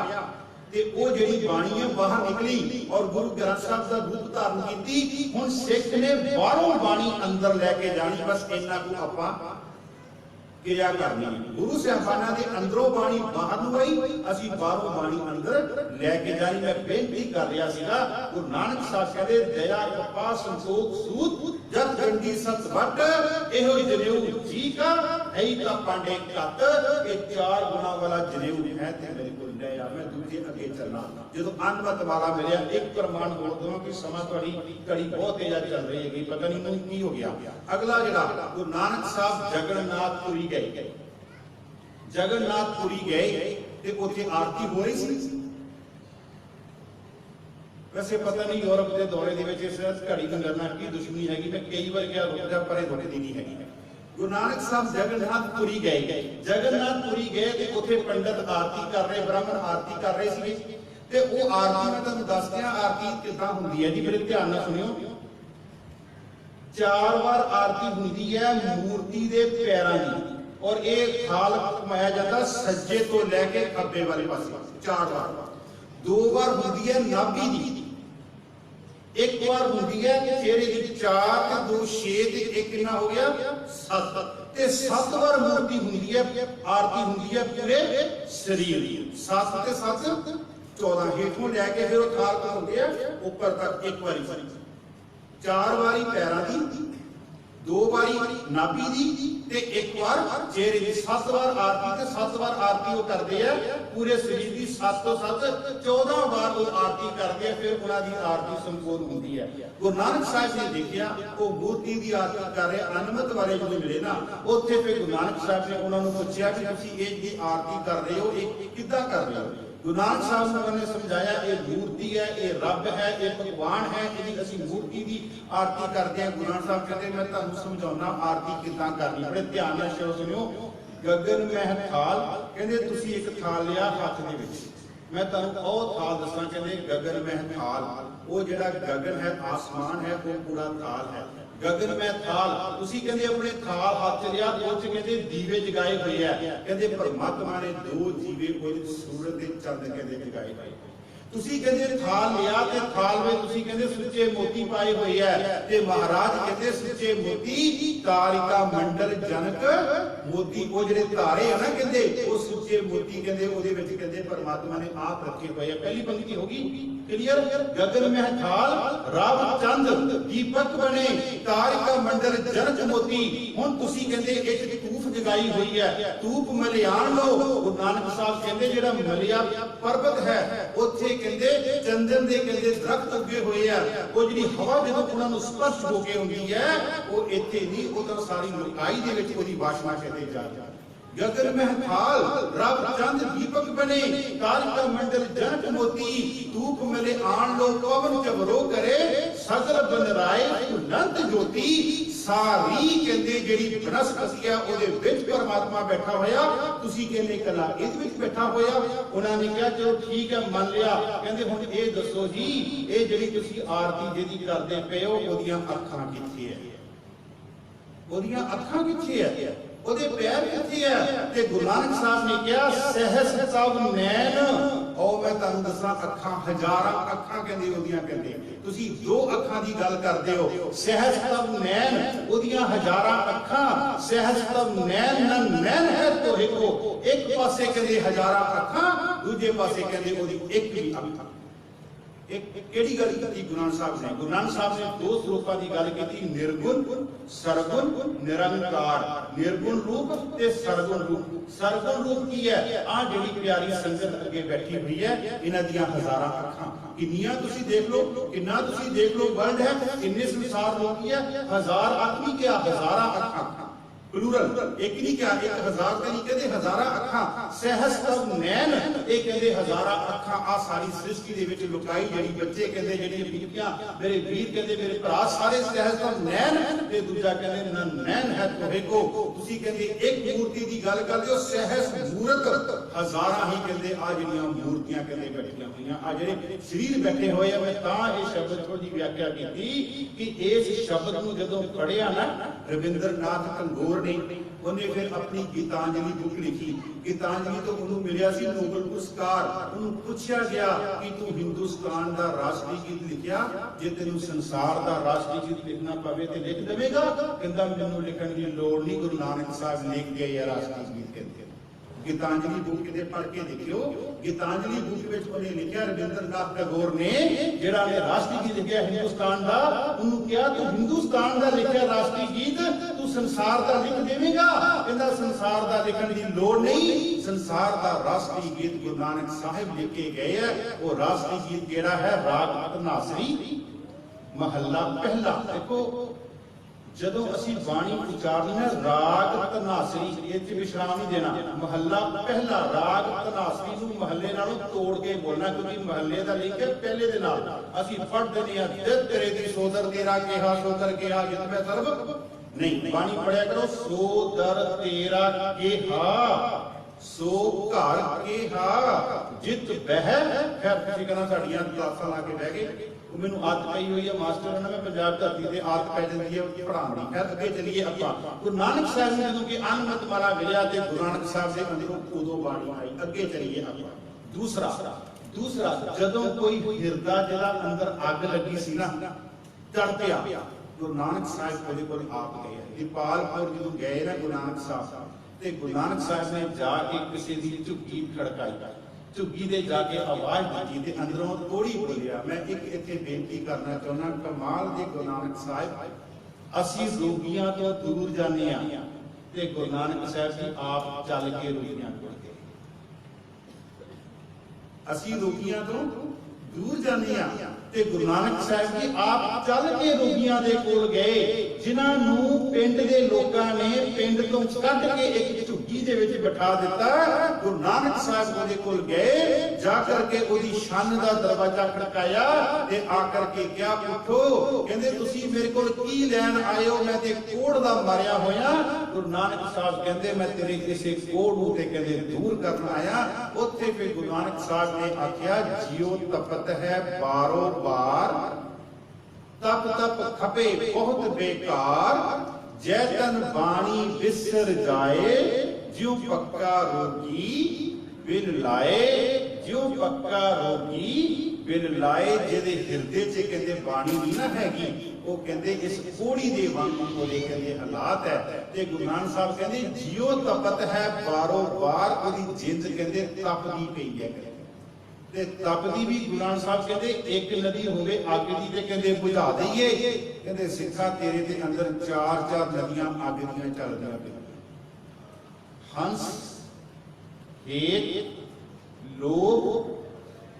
ਤੇ ਉਹ ਜਿਹੜੀ ਬਾਣੀ ਹੈ ਬਾਹਰ ਨਿਕਲੀ ਔਰ ਗੁਰੂ ਗ੍ਰੰਥ ਸਾਹਿਬ ਦਾ ਰੂਪ ਧਾਰਨ ਕੀਤੀ। ਹੁਣ ਸਿੱਖ ਨੇ ਬਾਹਰੋਂ ਬਾਣੀ ਅੰਦਰ ਲੈ ਕੇ ਜਾਣੀ। ਬਸ ਇੰਨਾ ਕੁ ਆਪਾਂ ਕਿਰਿਆ ਕਰਨੀ ਹੈ। ਗੁਰੂ ਸਾਹਿਬਾਨਾਂ ਦੇ ਅੰਦਰੋਂ ਬਾਣੀ ਬਾਹਰ ਨੂੰ ਆਈ, ਅਸੀਂ ਬਾਹਰੋਂ ਬਾਣੀ ਅੰਦਰ ਲੈ ਕੇ ਜਾਣੀ। ਮੈਂ ਬੇਨਤੀ ਕਰ ਰਿਹਾ ਸੀਗਾ, ਗੁਰੂ ਨਾਨਕ ਸਾਹਿਬ ਕਹਿੰਦੇ ਦਇਆ ਕਪਾ ਸੰਤੋਖ ਸੂਤ ਜਦ ਗੰਡੀ ਸਤ ਵੱਟ ਇਹੋ ਜਨੇਊ ਜੀ ਕਾ ਹੈ ਤਾਂ ਪਾਂਡੇ ਘੱਤ। ਇਹ ਚਾਰ ਗੁਣਾ ਵਾਲਾ ਜਨੇਊ ਹੈ ਤੇ ਮੇਰੇ ਕੋਲ ਲੈ ਆ, ਮੈਂ ਦੂਜੇ ਅੱਗੇ ਚੱਲਣਾ। ਜਦੋਂ ਅਨਮਤ ਵਾਲਾ ਮਿਲਿਆ, ਇੱਕ ਪ੍ਰਮਾਣ ਬੋਲ ਦਵਾਂ ਕਿ ਸਮਾਂ ਤੁਹਾਡੀ ਘੜੀ ਬਹੁਤ ਤੇਜ਼ ਚੱਲ ਰਹੀ ਹੈਗੀ, ਪਤਾ ਨਹੀਂ ਮੈਨੂੰ ਕੀ ਹੋ ਗਿਆ। ਅਗਲਾ ਜਿਹੜਾ ਗੁਰੂ ਨਾਨਕ ਸਾਹਿਬ ਜਗਨਨਾਥਪੁਰੀ ਗਏ, ਜਗਨਨਾਥਪੁਰੀ ਗਏ ਤੇ ਉੱਥੇ ਆਰਤੀ ਹੋ ਰਹੀ ਸੀ। ਵੈਸੇ ਪਤਾ ਨਹੀਂ ਯੂਰਪ ਦੇ ਦੌਰੇ ਦੇ ਵਿੱਚ ਇਸ ਘੜੀ ਲੰਗਰ ਨਾਲ ਕੀ ਦੁਸ਼ਮਣੀ ਹੈਗੀ। ਮੈਂ ਕਈ ਵਾਰ ਕਿਹਾ ਰੁਕ ਜਾ, ਪਰੇ ਰੁਕਦੀ ਨਹੀਂ ਹੈਗੀ। ਗੁਰੂ ਨਾਨਕ ਸਾਹਿਬ ਜਗਨਨਾਥਪੁਰੀ ਗਏ, ਜਗਨਨਾਥਪੁਰੀ ਗਏ ਤੇ ਉੱਥੇ ਪੰਡਤ ਆਰਤੀ ਕਰ ਰਹੇ, ਬ੍ਰਾਹਮਣ ਆਰਤੀ ਕਰ ਰਹੇ ਸੀਗੇ। ਤੇ ਉਹ ਆਰਤੀ ਮੈਂ ਤੁਹਾਨੂੰ ਦੱਸਦੇ ਆ ਆਰਤੀ ਕਿੱਦਾਂ ਹੁੰਦੀ ਹੈ ਜੀ, ਮੇਰੇ ਧਿਆਨ ਨਾਲ ਸੁਣਿਓ। 4 ਵਾਰ ਆਰਤੀ ਹੁੰਦੀ ਹੈ ਮੂਰਤੀ ਦੇ ਪੈਰਾਂ ਦੀ, ਔਰ ਇਹ ਥਾਲ ਘੁਮਾਇਆ ਜਾਂਦਾ ਸੱਜੇ ਤੋਂ ਲੈ ਕੇ ਖੱਬੇ ਵਾਲੇ ਪਾਸੇ 4 ਵਾਰ। 2 ਵਾਰ ਹੁੰਦੀ ਹੈ ਨਾਭੀ ਦੀ, 1 ਵਾਰ ਹੁੰਦੀ ਹੈ ਚਿਹਰੇ ਦੀ। 4 ਤੇ 2 6 ਤੇ 1 ਕਿੰਨਾ ਹੋ ਗਿਆ 7 ਤੇ 7 ਵਾਰ ਮੂਰਤੀ ਹੁੰਦੀ ਹੈ, ਆਰਤੀ ਹੁੰਦੀ ਹੈ ਪੂਰੇ ਸਰੀਰ ਦੀ। 7 ਤੇ 7 14, ਹੇਠੋਂ ਲੈ ਕੇ ਫਿਰ ਉਹ ਥਾਲ ਘੁਮਾਉਂਦੇ ਆ ਉੱਪਰ ਤੱਕ 1 ਵਾਰੀ। 4 ਵਾਰੀ ਪੈਰਾਂ ਦੀ, 2 ਵਾਰੀ ਨਾਭੀ ਦੀ ਤੇ 1 ਵਾਰ ਚਿਹਰੇ ਦੀ। 7 ਵਾਰ ਆਰਤੀ ਤੇ 7 ਵਾਰ ਆਰਤੀ ਉਹ ਕਰਦੇ ਆ ਪੂਰੇ ਸਰੀਰ ਦੀ। 7 ਤੋਂ 7 14 ਵਾਰ ਉਹ ਆਰਤੀ ਕਰਦੇ ਆ, ਫਿਰ ਉਹਨਾਂ ਦੀ ਆਰਤੀ ਸੰਪੂਰਨ ਹੁੰਦੀ ਹੈ। ਗੁਰੂ ਨਾਨਕ ਸਾਹਿਬ ਨੇ ਦੇਖਿਆ ਉਹ ਮੂਰਤੀ ਦੀ ਆਰਤੀ ਕਰ ਰਹੇ, ਅਨਮਤ ਵਾਲੇ ਜਦੋਂ ਮਿਲੇ ਨਾ, ਉੱਥੇ ਫਿਰ ਗੁਰੂ ਨਾਨਕ ਸਾਹਿਬ ਨੇ ਉਹਨਾਂ ਨੂੰ ਪੁੱਛਿਆ ਕਿ ਤੁਸੀਂ ਇਹ ਜੀ ਆਰਤੀ ਕਰ ਰਹੇ ਹੋ, ਇਹ ਕਿੱਦਾਂ ਕਰ ਰਹੇ ਹੋ। ਗੁਰੂ ਨਾਨਕ ਸਾਹਿਬ ਨੇ ਉਹਨਾਂ ਨੇ ਸਮਝਾਇਆ ਇਹ ਮੂਰਤੀ ਹੈ, ਇਹ ਰੱਬ ਹੈ, ਇਹ ਭਗਵਾਨ ਹੈ, ਇਹਦੀ ਅਸੀਂ ਮੂਰਤੀ ਦੀ ਆਰਤੀ ਕਰਦੇ ਹਾਂ। ਗੁਰੂ ਨਾਨਕ ਸਾਹਿਬ ਕਹਿੰਦੇ ਮੈਂ ਤੁਹਾਨੂੰ ਸਮਝਾਉਣਾ ਆਰਤੀ ਕਿੱਦਾਂ ਕਰਨੀ। ਬੜੇ ਧਿਆਨ ਨਾਲ ਸੁਣਿਓ। ਗਗਨ ਮਹਿ ਥਾਲ, ਕਹਿੰਦੇ ਤੁਸੀਂ ਇੱਕ ਥਾਲ ਲਿਆ ਹੱਥ ਦੇ ਵਿੱਚ, ਮੈਂ ਤੁਹਾਨੂੰ ਉਹ ਥਾਲ ਦੱਸਾਂ। ਕਹਿੰਦੇ ਗਗਨ ਮਹਿ ਥਾਲ, ਉਹ ਜਿਹੜਾ ਗਗਨ ਹੈ ਆਸਮਾਨ ਹੈ, ਉਹ ਪੂਰਾ ਥਾਲ ਹੈ। ਗਗਨ ਮੈਂ ਥਾਲ, ਤੁਸੀਂ ਕਹਿੰਦੇ ਆਪਣੇ ਥਾਲ ਹੱਥ ਲਿਆ, ਉਹ ਚ ਕਹਿੰਦੇ ਦੀਵੇ ਜਗਾਏ ਹੋਏ ਆ। ਕਹਿੰਦੇ ਪਰਮਾਤਮਾ ਨੇ 2 ਜੀਵੇ, ਕੋਈ ਸੂਰਜ ਤੇ ਚੰਦ ਕਹਿੰਦੇ ਜਗਾਏ ਹੋਏ। ਤੁਸੀਂ ਕਹਿੰਦੇ ਥਾਲ ਲਿਆ ਤੇ ਥਾਲ ਵਿੱਚ ਤੁਸੀਂ ਕਹਿੰਦੇ ਸੁੱਚੇ ਮੋਤੀ ਪਾਏ ਹੋਏ ਆ, ਤੇ ਮਹਾਰਾਜ ਕਹਿੰਦੇ ਸੁੱਚੇ ਮੋਤੀ ਤਾਰਿਕਾ ਮੰਡਲ ਜਨਕ ਮੋਤੀ, ਉਹ ਜਿਹੜੇ ਤਾਰੇ ਆ ਨਾ ਕਹਿੰਦੇ ਉਹ ਸੁੱਚੇ ਮੋਤੀ ਕਹਿੰਦੇ ਉਹਦੇ ਵਿੱਚ ਕਹਿੰਦੇ ਪਰਮਾਤਮਾ ਨੇ ਆਪ ਰੱਖੇ ਹੋਏ ਆ। ਪਹਿਲੀ ਪੰਕਤੀ ਹੋ ਗਈ ਕਲੀਅਰ। ਗगन में थाल रब चंद दीपक बने तारिका मंडल जनक मोती। ਹੁਣ ਤੁਸੀਂ ਕਹਿੰਦੇ ਇੱਕ ਧੂਪ ਜਗਾਈ ਹੋਈ ਹੈ, ਧੂਪ ਮਲਿਆਣ ਲੋ। ਗੁਰੂ ਨਾਨਕ ਸਾਹਿਬ ਕਹਿੰਦੇ ਜਿਹੜਾ ਮਲਿਆ ਪਰਬਤ ਹੈ ਉੱਥੇ ਕਹਿੰਦੇ ਚੰਦਨ ਦੇ ਕਹਿੰਦੇ ਦਰਖਤ ਉੱਗੇ ਹੋਏ ਆ। ਉਹ ਜਿਹੜੀ ਹਵਾ ਜਦੋਂ ਉਹਨਾਂ ਨੂੰ ਸਪਰਸ਼ ਹੋ ਕੇ ਹੁੰਦੀ ਹੈ ਉਹ ਇੱਥੇ ਨਹੀਂ, ਉਹ ਤਾਂ ਸਾਰੀ ਲੁਕਾਈ ਦੇ ਵਿੱਚ ਉਹਦੀ ਵਾਸ਼ਨਾ ਕਹਿੰਦੇ ਜਾ ਜਾ। गगन में थाल रब चंद दीपक बने तारिका मंडल जनक मोती। धूप मिले आन लो पवन चवरो करे सगल बनराए अनंत ज्योति। सारी कहते ਜਿਹੜੀ ਬਨਸਪਤੀ ਆ ਉਹਦੇ ਵਿੱਚ ਪਰਮਾਤਮਾ ਬੈਠਾ ਹੋਇਆ, ਤੁਸੀਂ ਕਹਿੰਦੇ ਕੱਲਾ ਇਹਦੇ ਵਿੱਚ ਬੈਠਾ ਹੋਇਆ। ਉਹਨਾਂ ਨੇ ਕਿਹਾ ਚਲੋ ਠੀਕ ਹੈ ਮੰਨ ਲਿਆ। ਕਹਿੰਦੇ ਹੁਣ ਇਹ ਦੱਸੋ ਜੀ ਇਹ ਜਿਹੜੀ ਤੁਸੀਂ ਆਰਤੀ ਜਿਹਦੀ ਕਰਦੇ ਪਏ ਹੋ ਉਹਦੀਆਂ ਅੱਖਾਂ ਕਿੱਥੇ ਹੈ? ਉਹਦੀਆਂ ਅੱਖਾਂ ਕਿੱਥੇ ਹੈ? ਉਹਦੇ ਪੈਰ ਕਿੱਥੇ ਹੈ? ਤੇ ਗੁਰੂ ਨਾਨਕ ਸਾਹਿਬ ਨੇ ਕਿਹਾ ਸਹਿਸ ਸਭ ਨੈਣ ਉਹ ਮੈਂ ਤੁਹਾਨੂੰ ਦੱਸਾਂ ਅੱਖਾਂ ਹਜ਼ਾਰਾਂ ਅੱਖਾਂ ਕਹਿੰਦੇ ਉਹਦੀਆਂ ਕਹਿੰਦੇ ਤੁਸੀਂ ਦੋ ਅੱਖਾਂ ਦੀ ਗੱਲ ਕਰਦੇ ਹੋ ਸਹਿਸਤਵ ਨੈਣ ਉਹਦੀਆਂ ਹਜ਼ਾਰਾਂ ਅੱਖਾਂ ਸਹਿਸਤਵ ਨੈਣ ਨਾ ਨੈਣ ਹੈ ਤੋਹੇ ਕੋ ਇੱਕ ਪਾਸੇ ਕਹਿੰਦੇ ਹਜ਼ਾਰਾਂ ਅੱਖਾਂ ਦੂਜੇ ਪਾਸੇ ਕਹਿੰਦੇ ਉਹਦੀ ਇੱਕ ਵੀ ਅੱਖ एक केड़ी गल की गुरु नानक साहब ने गुरु नानक साहब ने दो स्वरूपां दी गल की निर्गुण सरगुण निरंकार निर्गुण रूप ते सरगुण रूप की है आ जेड़ी प्यारी संगत अगे बैठी हुई है इन्हां दियां हजारां अखां किन्नियां तुसी देख लो किन्ना तुसी देख लो वर्ल्ड है किन्ने संसार लोग की है हजार अख नहीं क्या हजारां अखां प्लूरल एक नहीं क्या एक हजार का नहीं कहते हजारा अखां सहस्त्रव नैन एक कहते हजारा अखां आ सारी सृष्टि दे विच लुकाई जेड़ी बच्चे कहते जेड़ी बीबियां मेरे वीर कहते मेरे भरा सारे सहस्त्रव नैन ते दूजा कहते ना नैन है तोहे को तुसी कहते एक मूर्ति दी गल करदे हो सहस मूर्त हजारा ही कहते आ जेड़ियां मूर्तियां कहते बैठियां होईयां आ जेड़े शरीर बैठे होए मैं तां इह शब्द थोड़ी व्याख्या कीती कि इस शब्द नूं जदों पढ़िया ना रविंद्रनाथ टैगोर उन्हें फिर अपनी गीतांजलि बुक लिखी गीतांजलि तो उन्होंने मिलिया सी नोबल पुरस्कार उन्होंने पूछा गया कि तू हिंदुस्तान का राष्ट्रीय गीत लिखिया जे तेन संसार का राष्ट्रीय गीत लिखना पवे तो लिख देवेगा कहता मैनू लिखण की लोड़ नहीं गुरु नानक साहब लिख गए या राष्ट्रीय गीत कहते गीतांजलि बुक किते पढ़ के देखियो गीतांजलि बुक विच उन्हें लिखिया रविंद्रनाथ टैगोर ने जेड़ा ने राष्ट्रीय गीत लिखिया हिंदुस्तान दा उन्होंने कहा तू हिंदुस्तान दा लिखिया राष्ट्रीय गीत तू संसार दा लिख देवेगा कहंदा संसार दा लिखण दी लोड़ नहीं संसार दा राष्ट्रीय गीत गुरु नानक साहिब लिख के गए है वो राष्ट्रीय गीत केड़ा है राग धनासरी महला पहला देखो ਜਦੋਂ ਅਸੀਂ ਬਾਣੀ ਉਚਾਰਨੀ ਹੈ ਰਾਗ ਧਨਾਸਰੀ ਇਹ ਚ ਵਿਸ਼ਰਾਮ ਨਹੀਂ ਦੇਣਾ ਮਹੱਲਾ ਪਹਿਲਾ ਰਾਗ ਧਨਾਸਰੀ ਨੂੰ ਮਹੱਲੇ ਨਾਲੋਂ ਤੋੜ ਕੇ ਬੋਲਣਾ ਕਿਉਂਕਿ ਮਹੱਲੇ ਦਾ ਲਿੰਕ ਹੈ ਪਹਿਲੇ ਦੇ ਨਾਲ ਅਸੀਂ ਪੜ੍ਹਦੇ ਨਹੀਂ ਆ ਦਿਲ ਤੇਰੇ ਦੀ ਸੋਦਰ ਤੇਰਾ ਕਿਹਾ ਸੋਦਰ ਕਿਹਾ ਜਿਤ ਮੈਂ ਸਰਬ ਨਹੀਂ ਬਾਣੀ ਪੜਿਆ ਕਰੋ ਸੋਦਰ ਤੇਰਾ ਕਿਹਾ ਸੋ ਘਰ ਕਿਹਾ ਜਿਤ ਬਹਿ ਫਿਰ ਤੁਸੀਂ ਕਹਿੰਦਾ ਸਾਡੀਆਂ ਕਲਾਸਾਂ ਲਾ ਕੇ ਬਹਿ ਗਏ ਮੈਨੂੰ ਆਦਤ ਪਈ ਹੋਈ ਹੈ ਮਾਸਟਰ ਨੇ ਮੈਂ ਪੰਜਾਬ ਧਰਤੀ ਤੇ ਆਦਤ ਪੈ ਜਾਂਦੀ ਹੈ ਪੜ੍ਹਾਉਣ ਦੀ ਫਿਰ ਅੱਗੇ ਚੱਲੀਏ ਆਪਾਂ ਗੁਰੂ ਨਾਨਕ ਸਾਹਿਬ ਨੂੰ ਜਦੋਂ ਕਿ ਅਨੰਤ ਮਾਲਾ ਮਿਲਿਆ ਤੇ ਗੁਰੂ ਨਾਨਕ ਸਾਹਿਬ ਦੇ ਅੰਦਰੋਂ ਉਦੋਂ ਬਾਣੀ ਆਈ ਅੱਗੇ ਚੱਲੀਏ ਆਪਾਂ ਦੂਸਰਾ ਜਦੋਂ ਕੋਈ ਹਿਰਦਾ ਜਿਹੜਾ ਅੰਦਰ ਅੱਗ ਲੱਗੀ ਸੀ ਨਾ ਚੜ ਪਿਆ ਗੁਰੂ ਨਾਨਕ ਸਾਹਿਬ ਉਹਦੇ ਕੋਲ ਆਪ ਗਏ ਦੀਪਾਲਪੁਰ ਜਦੋਂ ਗਏ ਨਾ ਗੁਰੂ ਨਾਨਕ ਸਾਹਿਬ ਤੇ ਗੁਰੂ ਨਾਨਕ ਸਾਹਿਬ ਨੇ ਜਾ ਕੇ ਕਿਸੇ ਦੀ ਝੁੱਗੀ ਖੜਕਾਈ ਝੁੱਗੀ ਦੇ ਜਾ ਕੇ ਆਵਾਜ਼ ਦਿੱਤੀ ਤੇ ਅੰਦਰੋਂ ਥੋੜੀ ਬੋਲਿਆ ਮੈਂ ਇੱਕ ਇੱਥੇ ਬੇਨਤੀ ਕਰਨਾ ਚਾਹੁੰਦਾ ਕਮਾਲ ਦੇ ਗੁਰੂ ਨਾਨਕ ਸਾਹਿਬ ਅਸੀਂ ਰੋਗੀਆਂ ਤੋਂ ਦੂਰ ਜਾਂਦੇ ਆ ਤੇ ਗੁਰੂ ਨਾਨਕ ਸਾਹਿਬ ਜੀ ਆਪ ਚੱਲ ਕੇ ਰੋਗੀਆਂ ਕੋਲ ਗਏ ਅਸੀਂ ਰੋਗੀਆਂ ਤੋਂ ਦੂਰ ਜਾਂਦੇ ਆ ਤੇ ਗੁਰੂ ਨਾਨਕ ਸਾਹਿਬ ਜੀ ਆਪ ਚੱਲ ਕੇ ਰੋਗੀਆਂ ਦੇ ਕੋਲ ਗਏ ਜਿਨ੍ਹਾਂ ਨੂੰ ਪਿੰਡ ਦੇ ਲੋਕਾਂ ਨੇ ਪਿੰਡ ਤੋਂ ਕੱਢ ਕੇ ਇੱਕ ਝੁੱਗੀ ਦੇ ਵਿੱਚ ਬਿਠਾ ਦਿੱਤਾ ਗੁਰੂ ਨਾਨਕ ਸਾਹਿਬ ਉਹਦੇ ਕੋਲ ਗਏ ਜਾ ਕਰਕੇ ਉਹਦੀ ਛੰਨ ਦਾ ਦਰਵਾਜ਼ਾ ਖੜਕਾਇਆ ਤੇ ਆ ਕਰਕੇ ਕਿਹਾ ਉੱਠੋ ਕਹਿੰਦੇ ਤੁਸੀਂ ਮੇਰੇ ਕੋਲ ਕੀ ਲੈਣ ਆਏ ਹੋ ਮੈਂ ਤੇ ਕੋੜ ਦਾ ਮਾਰਿਆ ਹੋਇਆ ਗੁਰੂ ਨਾਨਕ ਸਾਹਿਬ ਕਹਿੰਦੇ ਮੈਂ ਤੇਰੇ ਕਿਸੇ ਕੋੜ ਨੂੰ ਤੇ ਕਹਿੰਦੇ ਦੂਰ ਕਰਨ ਆਇਆ ਉੱਥੇ ਫਿਰ ਗੁਰੂ ਨਾਨਕ ਸਾਹਿਬ ਨੇ ਆਖਿਆ ਜਿਉ ਤਪਤ ਹੈ ਬਾਰੋ ਬਾਰ ਤਪ ਤਪ ਖਪੇ ਬਹੁਤ ਬੇਕਾਰ ਜੈ ਤਨ ਬਾਣੀ ਵਿਸਰ ਜਾਏ ਜਿਉ ਪੱਕਾ ਰੋਗੀ ਬਿਨ ਲਾਏ ਜਿਉ ਪੱਕਾ ਰੋਗੀ ਬਿਨ ਲਾਏ ਜਿਹਦੇ ਹਿਰਦੇ 'ਚ ਕਹਿੰਦੇ ਬਾਣੀ ਨਹੀਂ ਨਾ ਹੈਗੀ ਉਹ ਕਹਿੰਦੇ ਇਸ ਕੋੜੀ ਦੇ ਵਾਂਗੂ ਉਹਦੇ ਕਹਿੰਦੇ ਹਾਲਾਤ ਹੈ ਤੇ ਗੁਰੂ ਨਾਨਕ ਸਾਹਿਬ ਕਹਿੰਦੇ ਜਿਉ ਤਪਤ ਹੈ ਬਾਰੋ ਬਾਰ ਉਹਦੀ ਜਿੰਦ ਕਹਿੰਦੇ ਤਪਦੀ ਪਈ ਹੈ ਤੇ ਤਪਦੀ ਵੀ ਗੁਰੂ ਨਾਨਕ ਸਾਹਿਬ ਕਹਿੰਦੇ ਇੱਕ ਨਦੀ ਹੋਵੇ ਅੱਗ ਦੀ ਤੇ ਕਹਿੰਦੇ ਬੁਝਾ ਦਈਏ ਕਹਿੰਦੇ ਸਿੱਖਾ ਤੇਰੇ ਦੇ ਅੰਦਰ ਚਾਰ ਨਦੀਆਂ ਅੱਗ ਦੀਆਂ ਚੱਲਦੀਆਂ ਪਈਆਂ ਹੰਸ ਹੇਤ ਲੋਭ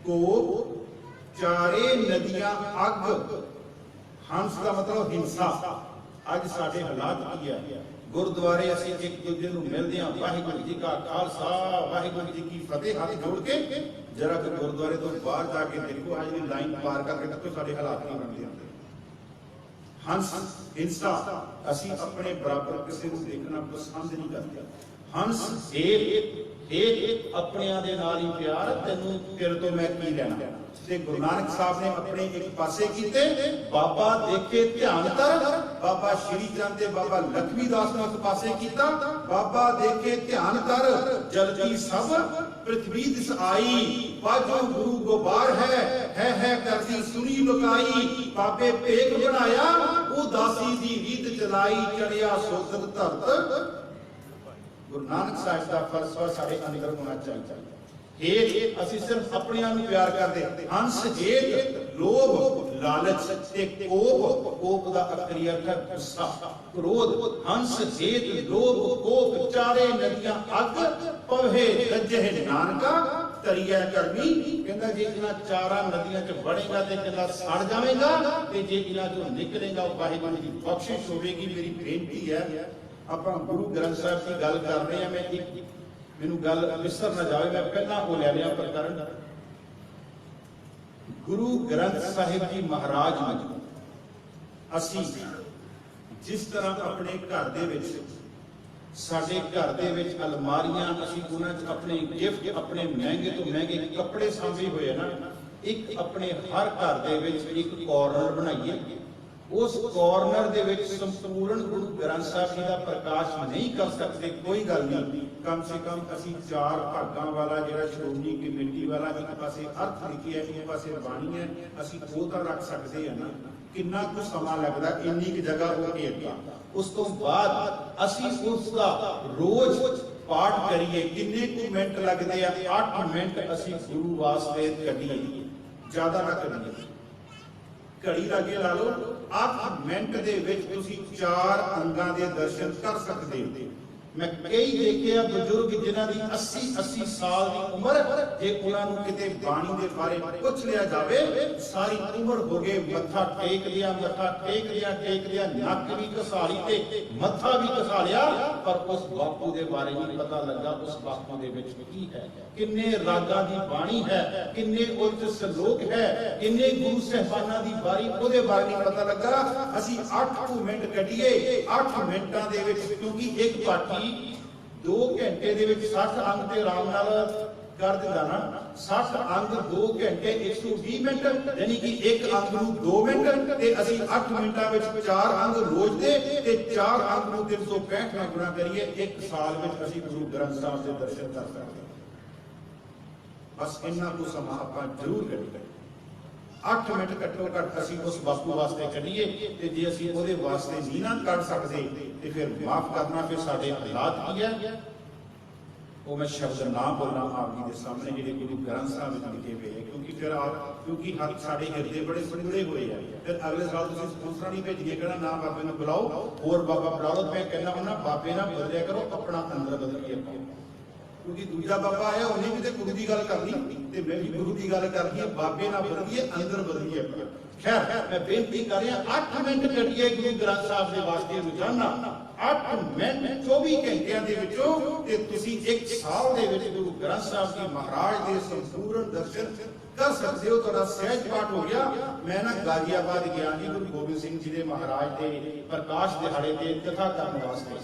ਕੋਪ ਚਾਰੇ ਨਦੀਆਂ ਅੱਗ ਹੰਸ ਦਾ ਮਤਲਬ ਹਿੰਸਾ ਅੱਜ ਸਾਡੇ ਹਾਲਾਤ ਕੀ ਹੈ ਗੁਰਦੁਆਰੇ ਅਸੀਂ ਇੱਕ ਦੂਜੇ ਨੂੰ ਮਿਲਦੇ ਹਾਂ ਵਾਹਿਗੁਰੂ ਜੀ ਕਾ ਖਾਲਸਾ ਵਾਹਿਗੁਰੂ ਜੀ ਕੀ ਫਤਿਹ ਹੱਥ ਜੋੜ ਕੇ ਜਰਾ ਕਿ ਗੁਰਦੁਆਰੇ ਤੋਂ ਬਾਹਰ ਜਾ ਕੇ ਦੇਖੋ ਅੱਜ ਦੀ ਲਾਈਨ ਪਾਰ ਕਰਕੇ ਦੇਖੋ ਸਾਡੇ ਹਾਲਾਤ ਕੀ ਬਣਦੇ ਹੁੰਦੇ ਹੰਸ ਹਿੰਸਾ ਅਸੀਂ ਆਪਣੇ ਬਰਾਬਰ ਕਿਸੇ ਨੂੰ ਦੇਖਣਾ ਪਸੰਦ ਨਹੀਂ ਕਰਦੇ हंस हेत अपनियां दे नाल ही प्यार, तेनू तेरे तो मैं की लेना। ते गुरु नानक साहब ने अपने एक पासे कीते, बाबा देखे ध्यान तर, बाबा श्री चंद ते बाबा लक्ष्मी दास ने उस पासे कीता, बाबा देखे ध्यान तर, जल्दी सब पृथ्वी दिस आई, बाजो गुरु गोबार है करती सुनी लुकाई, बाबे पेक बनाया उदासी दी रीत चलाई, चढ़िया सोतक धरत। गुरु नानक साहब का फलसफा साढ़े अंदर होना चाहिए। हेत असी सिर्फ अपने नूं प्यार करते, हंस हेत लोभ लालच ते कोप दा अखरी अर्थ है गुस्सा क्रोध। हंस हेत लोभ कोप चारे नदियां अग, पवे गजे नानका तरिया करनी। कहंदा जे इन्हां चारा नदियां च बढ़ेगा ते कहंदा सड़ जावेगा, ते जे इन्हां चों निकलेगा वाहिगुरू दी बख्शिश होवेगी। मेरी बेनती है, ਆਪਾਂ गुरु ग्रंथ साहब की गल कर रहे हैं, मैं एक मैनू गल विसर ना जाए, मैं पहला वो ले लिया प्रकरण। गुरु ग्रंथ साहिब जी महाराज में असी जिस तरह अपने घर दे विच साडे घर दे विच अलमारियां, असी उन्हां च अपने गिफ्ट, अपने महंगे तो महंगे कपड़े सांभे हुए ना, एक अपने हर घर दे विच एक कॉर्नर बनाइए। उस कॉर्नर दे विच संपूर्ण गुरु ग्रंथ साहब जी का प्रकाश नहीं कर सकते, कोई गल नहीं, कम से कम असी 4 भागां वाला जिहड़ा श्रोमणी कमेटी वाला एक पासे अर्थ लिखिया, एक पासे बाणी है, असी वो तो रख सकते हैं ना। किन्ना कुछ समा लगता, इन्नी की जगह वो घेरता, उस तो बाद असी उसका रोज पाठ करिए, किन्ने कु मिनट लगते हैं, 8 मिनट असी गुरु वास्ते कढीए, ज्यादा ना करिए, घड़ी लागे ला लो, 8 मिनट दे विच तुसी 4 अंगां दे दर्शन कर सकते हो। मैं कई देखे बजुर्ग जिन्हां दी 80-80 साल की उम्र, जे उन्हां नूं किते बाणी दे बारे पुछ लिया जावे, सारी उम्र हो गए, मत्था टेक लिया, नक भी घसाली ते मत्था भी घसा लिया, पर उस बापू दे बारे नहीं पता लगा उस बापू दे विच की है, किन्ने रागां दी बाणी है, किन्ने उच्च सलोक है, किन्ने गुरु साहिबानां दी बारी ओदे बारे नहीं पता लगा। असी 8 मिनट कढीए, 8 मिनटां दे विच, क्योंकि एक पाठी 2 घंटे दे विच 60 अंग ते आराम नाल कर दिंदा ना, 60 अंग 2 घंटे 120 मिनट, यानी कि एक अंग नूं 2 मिनट, ते असी 8 मिनटां विच 4 अंग रोज दे, ते 4 अंग नूं 365 नाल गुणा करिए, 1 साल विच असी गुरु ग्रंथ साहब दे दर्शन कर सकते। बस इन्ना को समा आपां जरूर करिए, 8 मिनट घट्टो घट असी उस बापू वास्ते करिए, ते जे असी ओदे वास्ते नहीं ना कर सकते ते फिर माफ करना, फिर साडे हालात की है वो मैं शब्द ना बोलना आप जी के सामने जिहड़े गुरु ग्रंथ साहब विच लिखे हुए हैं, क्योंकि हर साडे हिरदे बड़े जुड़े हुए हैं। फिर अगले साल तुसीं स्पॉन्सर नहीं भेजिए, कहना ना बाबे नूं बुलाओ, होर बाबा बुला लो। मैं कहना हुन्ना बाबे ना बदलिया करो, अपना अंदर बदलिए, क्योंकि दूजा बाबा आया उन्हें भी तो गुरु की गल करनी, ते मैं भी गुरु की गल करनी है, बाबे ना बदलिए, अंदर बदलिए। खैर मैं बेनती कर रहा, 8 मिनट कटिए गुरु ग्रंथ साहब के वास्ते रोजाना, 8 मिनट 24 घंटिया के विचों, ते तुसीं 1 साल दे विच गुरु ग्रंथ साहब जी महाराज के संपूर्ण दर्शन कर सकते हो। थोड़ा सहज पाठ हो गया। मैं ना गाजियाबाद गया जी गुरु गोबिंद सिंह जी के महाराज के प्रकाश दिहाड़े के कथा करने वास्ते,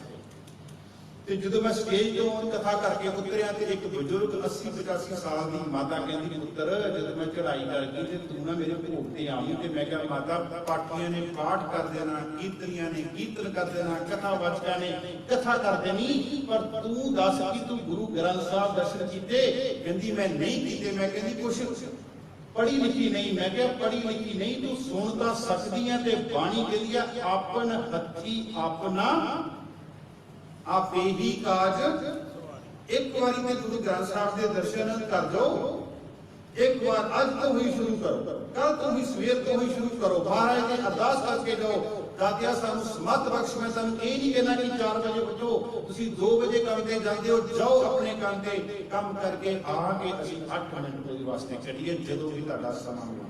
ਤੇ ਜਦੋਂ ਮੈਂ ਸਟੇਜ ਤੋਂ ਕਥਾ ਕਰਕੇ ਉਤਰਿਆ ਤੇ ਇੱਕ ਬਜ਼ੁਰਗ 80-85 ਸਾਲ ਦੀ ਮਾਤਾ ਕਹਿੰਦੀ, ਪੁੱਤਰ ਜਦੋਂ ਮੈਂ ਚੜ੍ਹਾਈ ਕਰ ਗਈ ਤੇ ਤੂੰ ਨਾ ਮੇਰੇ ਭੋਗ ਤੇ ਆਵੀਂ। ਤੇ ਮੈਂ ਕਿਹਾ ਮਾਤਾ, ਪਾਠੀਆਂ ਨੇ ਪਾਠ ਕਰ ਦੇਣਾ, ਕੀਰਤਨੀਆਂ ਨੇ ਕੀਰਤਨ ਕਰ ਦੇਣਾ, ਕਥਾਵਾਚਕਾਂ ਨੇ ਕਥਾ ਕਰ ਦੇਣੀ, ਪਰ ਤੂੰ ਦੱਸ ਕਿ ਤੂੰ ਗੁਰੂ ਗ੍ਰੰਥ ਸਾਹਿਬ ਦਰਸ਼ਨ ਕੀਤੇ? ਕਹਿੰਦੀ ਮੈਂ ਨਹੀਂ ਕੀਤੇ। ਮੈਂ ਕਹਿੰਦੀ ਕੁਛ पढ़ी लिखी नहीं? मैं क्या पढ़ी लिखी नहीं, तू सुन तो सकती है, ते बाणी कहती है आपन हथी अपना आपे ही काज। एक बारी में गुरु ग्रंथ साहब के दर्शन कर जाओ, एक बार अज तो ही शुरू करो, कल तो ही सवेर तो ही शुरू करो, महाराज ने अरदास करके जाओ, दातिया सानू समत बख्श। मैं तुहानू ये नहीं कहना कि 4 बजे उठो, तुसी 2 बजे काम ते जाते हो, जाओ अपने काम ते काम करके आके असीं 8 मिनट कोई वास्ते चढ़िए, जदों भी तुहाडा समा मिले।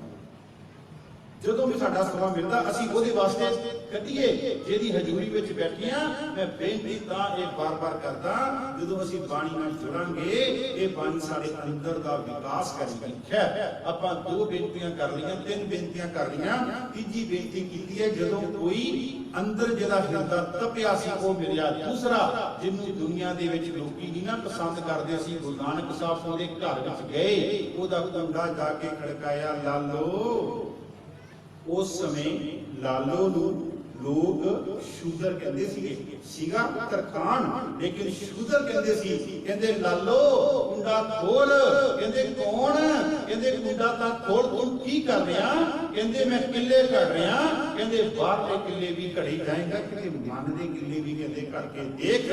ਜਦੋਂ ਵੀ ਸਾਡਾ ਸਮਾਂ ਮਿਲਦਾ ਅਸੀਂ ਉਹਦੇ ਵਾਸਤੇ ਕੱਢੀਏ ਜਿਹਦੀ ਹਜ਼ੂਰੀ ਵਿੱਚ ਬੈਠੇ ਆ। ਮੈਂ ਬੇਨਤੀ ਤਾਂ ਇਹ ਬਾਰ-ਬਾਰ ਕਰਦਾ, ਜਦੋਂ ਅਸੀਂ ਬਾਣੀ ਨਾਲ ਜੁੜਾਂਗੇ ਇਹ ਬਾਣੀ ਸਾਡੇ ਅੰਦਰ ਦਾ ਵਿਕਾਸ ਕਰੇਗੀ। ਖੈਰ ਆਪਾਂ 2 ਬੇਨਤੀਆਂ ਕਰ ਲਈਆਂ, 3 ਬੇਨਤੀਆਂ ਕਰ ਲਈਆਂ। ਤੀਜੀ ਬੇਨਤੀ ਕੀਤੀ ਹੈ ਜਦੋਂ ਕੋਈ ਅੰਦਰ ਜਿਹੜਾ ਹਿਰਦਾ ਤਪਿਆ ਸੀ ਉਹ ਮਿਲਿਆ। ਦੂਸਰਾ ਜਿਹਨੂੰ ਦੁਨੀਆ ਦੇ ਵਿੱਚ ਲੋਕੀ ਨਹੀਂ ਨਾ ਪਸੰਦ ਕਰਦੇ ਸੀ, ਗੁਰੂ ਨਾਨਕ ਸਾਹਿਬ ਉਹਦੇ ਘਰ ਵਿੱਚ ਗਏ, ਉਹਦਾ ਕੁੰਡਾ ਜਾ ਕੇ ਖੜਕਾਇਆ, ਲਾਲੋ। ਉਸ ਸਮੇਂ ਲਾਲੋ ਨੂੰ ਲੋਕ ਸ਼ੂਦਰ ਕਹਿੰਦੇ ਸੀਗਾ ਤਰਖਾਨ, ਲੇਕਿਨ ਸ਼ੂਦਰ ਕਹਿੰਦੇ ਸੀ। ਕਹਿੰਦੇ ਲਾਲੋ ਕੁੰਡਾ ਖੋਲ। ਕਹਿੰਦੇ ਕੌਣ? ਕਹਿੰਦੇ ਕੁੰਡਾ ਤਾਂ ਖੋਲ, ਤੂੰ ਕੀ ਕਰ ਰਿਹਾ? ਕਹਿੰਦੇ ਮੈਂ ਕਿੱਲੇ ਘੜ ਰਿਹਾ। ਕਹਿੰਦੇ ਬਾਹਰਲੇ ਕਿੱਲੇ ਵੀ ਘੜੀ ਜਾਏਗਾ, ਕਿਤੇ ਮਨ ਦੇ ਕਿੱਲੇ ਵੀ ਕਹਿੰਦੇ ਘੜ ਕੇ ਦੇਖ।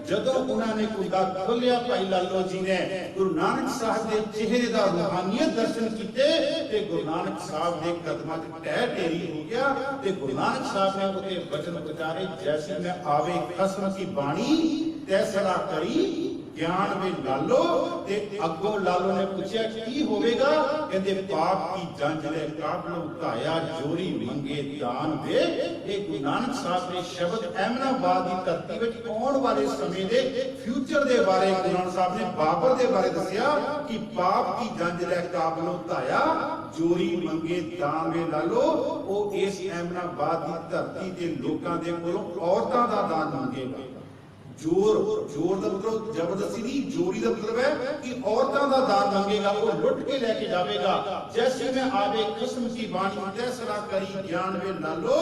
ਜਦੋਂ ਉਹਨਾਂ ਨੇ ਕੁੰਡਾ ਖੋਲਿਆ ਭਾਈ ਲਾਲੋ ਜੀ ਨੇ ਗੁਰੂ ਨਾਨਕ ਸਾਹਿਬ ਦੇ ਚਿਹਰੇ ਦਾ ਰੂਹਾਨੀਅਤ ਦਰਸ਼ਨ ਕੀਤੇ ਤੇ ਗੁਰੂ ਨਾਨਕ ਸਾਹਿਬ ਦੇ ਕਦਮਾਂ 'ਚ ਢਹਿ ਢੇਰੀ ਹੋ ਗਿਆ ਤੇ ਗੁਰੂ ਨਾਨਕ ਸਾਹਿਬ ਨੇ ਉਹਦੇ ਬਚਨ ਉਚਾਰੇ, ਜੈਸੀ ਮੈਂ ਆਵੇ ਖਸਮ ਕੀ ਬਾਣੀ ਤੈਸਰਾ ਕਰੀ ਗਿਆਨ ਵੇ ਲਾਲੋ। ਤੇ ਅੱਗੋਂ ਲਾਲੋ ਨੇ ਪੁੱਛਿਆ ਕੀ ਹੋਵੇਗਾ? ਕਹਿੰਦੇ ਪਾਪ ਕੀ ਜੰਜ ਲੈ ਕਾਬਲੋਂ ਧਾਇਆ, ਜੋਰੀ ਮੰਗੇ ਦਾਨ ਵੇ। ਇਹ ਗੁਰੂ ਨਾਨਕ ਸਾਹਿਬ ਦੇ ਸ਼ਬਦ ਅਹਿਮਦਾਬਾਦ ਦੀ ਧਰਤੀ ਵਿੱਚ ਆਉਣ ਵਾਲੇ ਸਮੇਂ ਦੇ ਫਿਊਚਰ ਦੇ ਬਾਰੇ ਗੁਰੂ ਨਾਨਕ ਸਾਹਿਬ ਨੇ ਬਾਬਰ ਦੇ ਬਾਰੇ ਦੱਸਿਆ ਕਿ ਪਾਪ ਕੀ ਜੰਜ ਲੈ ਕਾਬਲੋਂ ਧਾਇਆ, ਜੋਰੀ ਮੰਗੇ ਦਾਨ ਵੇ ਲਾਲੋ। ਉਹ ਇਸ ਅਹਿਮਦਾਬਾਦ ਦੀ ਧਰਤੀ ਦੇ ਲੋਕਾਂ ਦੇ ਕੋਲੋਂ ਔਰਤਾਂ ਦਾ ਦਾਨ ਮੰਗੇਗਾ। जोर का मतलब जबरदस्ती नहीं, जोरी का मतलब है कि औरतों का दान मांगेगा, वो लुट के लेके जाएगा। जैसे में आवे किस्म की वाणी तैसरा करी ज्ञान वे लालो,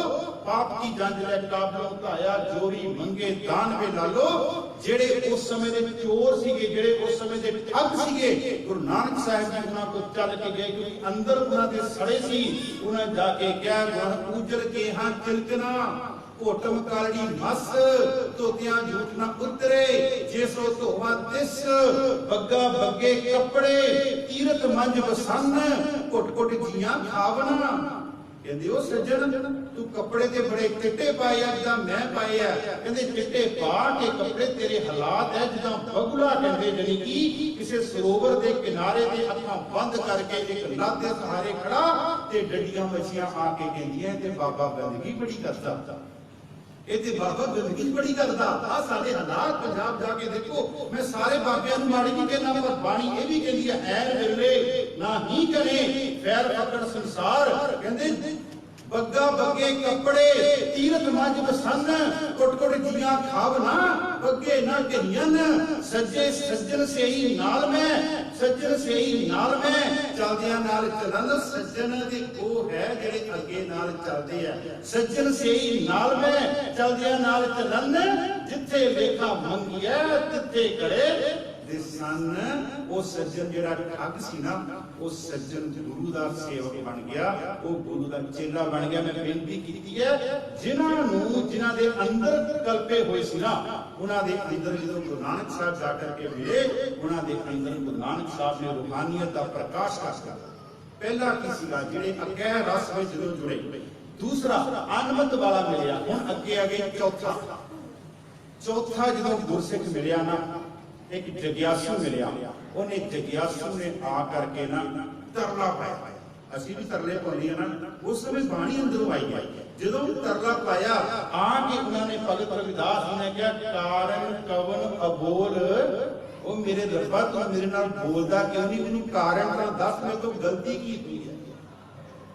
पाप की जंज ले काबलों धाया, जोरी मंगे दान वे लालो। जेड़े उस समय दे चोर सीगे, जेड़े उस समय दे ठग सीगे, गुरु नानक साहिब जी उन्हां को चल के गए क्योंकि अंदर उन्हां दे सड़े सी। उन्हें जाके क्या उजड़ के हां चिलकना कोटम काली मस तोतियां झूठ ना उतरे, जेसो धोवा तिस बग्गा बग्गे कपड़े तीरथ मंज बसन कुट कुट जियां खावना। कहंदे ओ सज्जन तू कपड़े ते बड़े चिट्टे पाए आ जिदा मैं पाए आ। कहंदे चिट्टे पा के कपड़े तेरे हालात है जिदा बगुला कहंदे, जानी कि किसी सरोवर के किनारे ते अखां बंद करके एक लत दे सहारे खड़ा ते डडियां मछियां आके कहंदियां ते बाबा गंदगी बड़ी करदा, बाबा गंदगी बड़ी करता। सारे हालात पंजाब जाके देखो, मैं सारे बाबियां नूं माड़ी नहीं कहना, पर बाणी ये भी कहती है ऐन मिले ना ही करे फैर पकड़ संसार। कहंदे बग्गा बग्गे कपड़े तीरथ मंज बसन कुट कुट जियां खावना, बग्गे ना घिरियन सज्जे सज्जन से ही नाल में, सज्जन से ही नाल में चलदियां नाल चलन। सज्जन दी ओ है जेड़े अगे नाल चलदे आ, सज्जन से ही नाल में चलदियां नाल चलन। जिथे लेखा मंगिया तिथे करे सन। वो सज्जन जेड़ा ठग सी ना, वो सज्जन गुरु दा सेवक बन गया, वो गुरु दा चेला बन गया। मैं बेनती कीती है जिन्हां दे अंदर कल्पे होए सी ना, उन्हां दे अंदर जदों गुरु नानक साहब जा करके मिले, उन्हां दे अंदर गुरु नानक साहब ने रूहानियत दा प्रकाश करता। पहला की सीगा जेड़े अकह रस विच जदों जुड़े, दूसरा अनमत वाला मिलिया। हुण अगे आ गई चौथा जदों गुरसिख मिलिया ना, एक जग्यासू मिलिया। उन्हें जग्यासू ने आ करके ना तरला पाया, असी भी तरले पाने ना, उस समय बाणी अंदरों आई है। जो तरला पाया आके उन्होंने भगत रविदास ने क्या कारण कवन अबोल, ओ मेरे रब्बा तू मेरे नाल बोलदा क्यों नहीं, मैनूं कारण तां दस, मैं तो गलती की हुई है।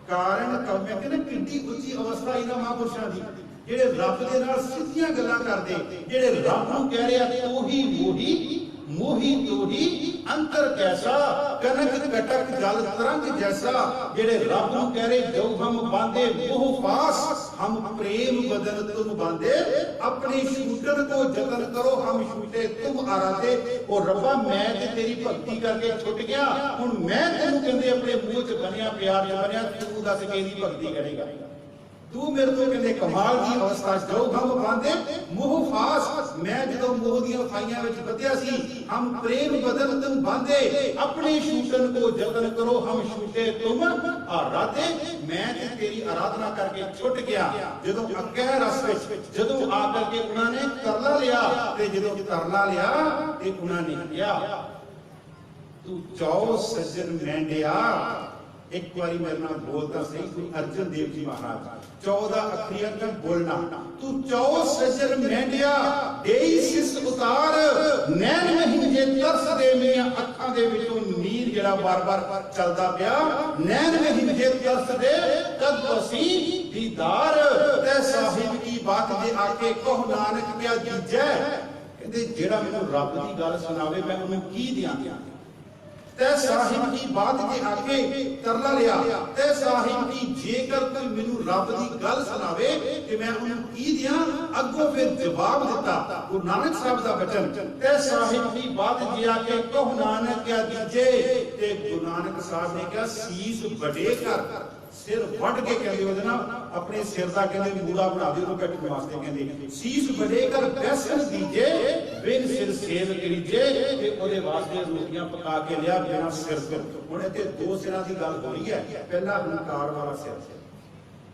कारण कब मैं कहना किड्डी उच्ची अवस्था इन्हां महापुरुषां दी, जेड़े रब दे नाल सिद्धियां गल्लां करदे, जेड़े रब नूं कह रहे तू ही मोही मोही तोही अंतर कैसा, कनक कटक जल तरंग जैसा। जेड़े रब नूं कह रहे जो हम बांधे मोह पास, हम प्रेम बदन तुम बांधे, अपने शूटन को जतन करो हम शूटे तुम आराधे। और रब्बा मैं ते तेरी भक्ति करके छुट गया, हुण मैं तेनू कहंदे अपने मूंह च बनिया प्यार च बनिया, तू दस किहदी भक्ति करेगा। तू मेरे को कहते कमाल की अवस्था जो हम बांधे मोह फास, मैं जो मोह दी फाइयां विच बधिया सी, हम प्रेम बदन तुम बांधे, अपने शूटन को जतन करो हम शूटे तुम आराधे। मैं तेरी आराधना करके छुट गया। जदों अकह रस विच जदों आ करके उन्होंने तरला लिया, ते जदों तरला लिया ते उन्होंने कहा तू जाओ सज्जन मैंडिया, एक बारी मेरे नाल बोलता सही गुरु अर्जन देव जी महाराज 14 अखरियां तक बोलना तू 14 सजर मेंढिया देई सिस उतार नैन महिंजे तरस दे मेरियां अखां दे विचों नीर जेड़ा बार-बार चलदा पिया नैन महिंजे तरस दे कद वसी दीदार ते साहिब की बात जे आके कहो नानक क्या जीजै कहंदे जेड़ा मैनूं रब दी गल सुनावे मैं उहनूं की दियां तै साहिब की बात के आके तरला लिया तै साहिब की जेकर कोई मैनू रब दी गल सुनावे कि मैं उन्हें की दियां अगों फिर जवाब दिता गुरु नानक साहब दा वचन तै साहिब की बात जे आके कहो नानक क्या दीजे ते गुरु नानक साहब ने कहा सीस बड़े कर सिर वट के कहंदे ओदे नाल अपने सिर दा कहंदे मूड़ा बना दिओ बैठण वास्ते कहंदे सीस बड़े कर बैसन दीजे बिन सिर सेव करीजे ते ओदे वास्ते रोटियां पका के लिया बिना सिर तो हुण इत्थे दो सिरां दी गल हो रही है पहला हंकार वाला सिर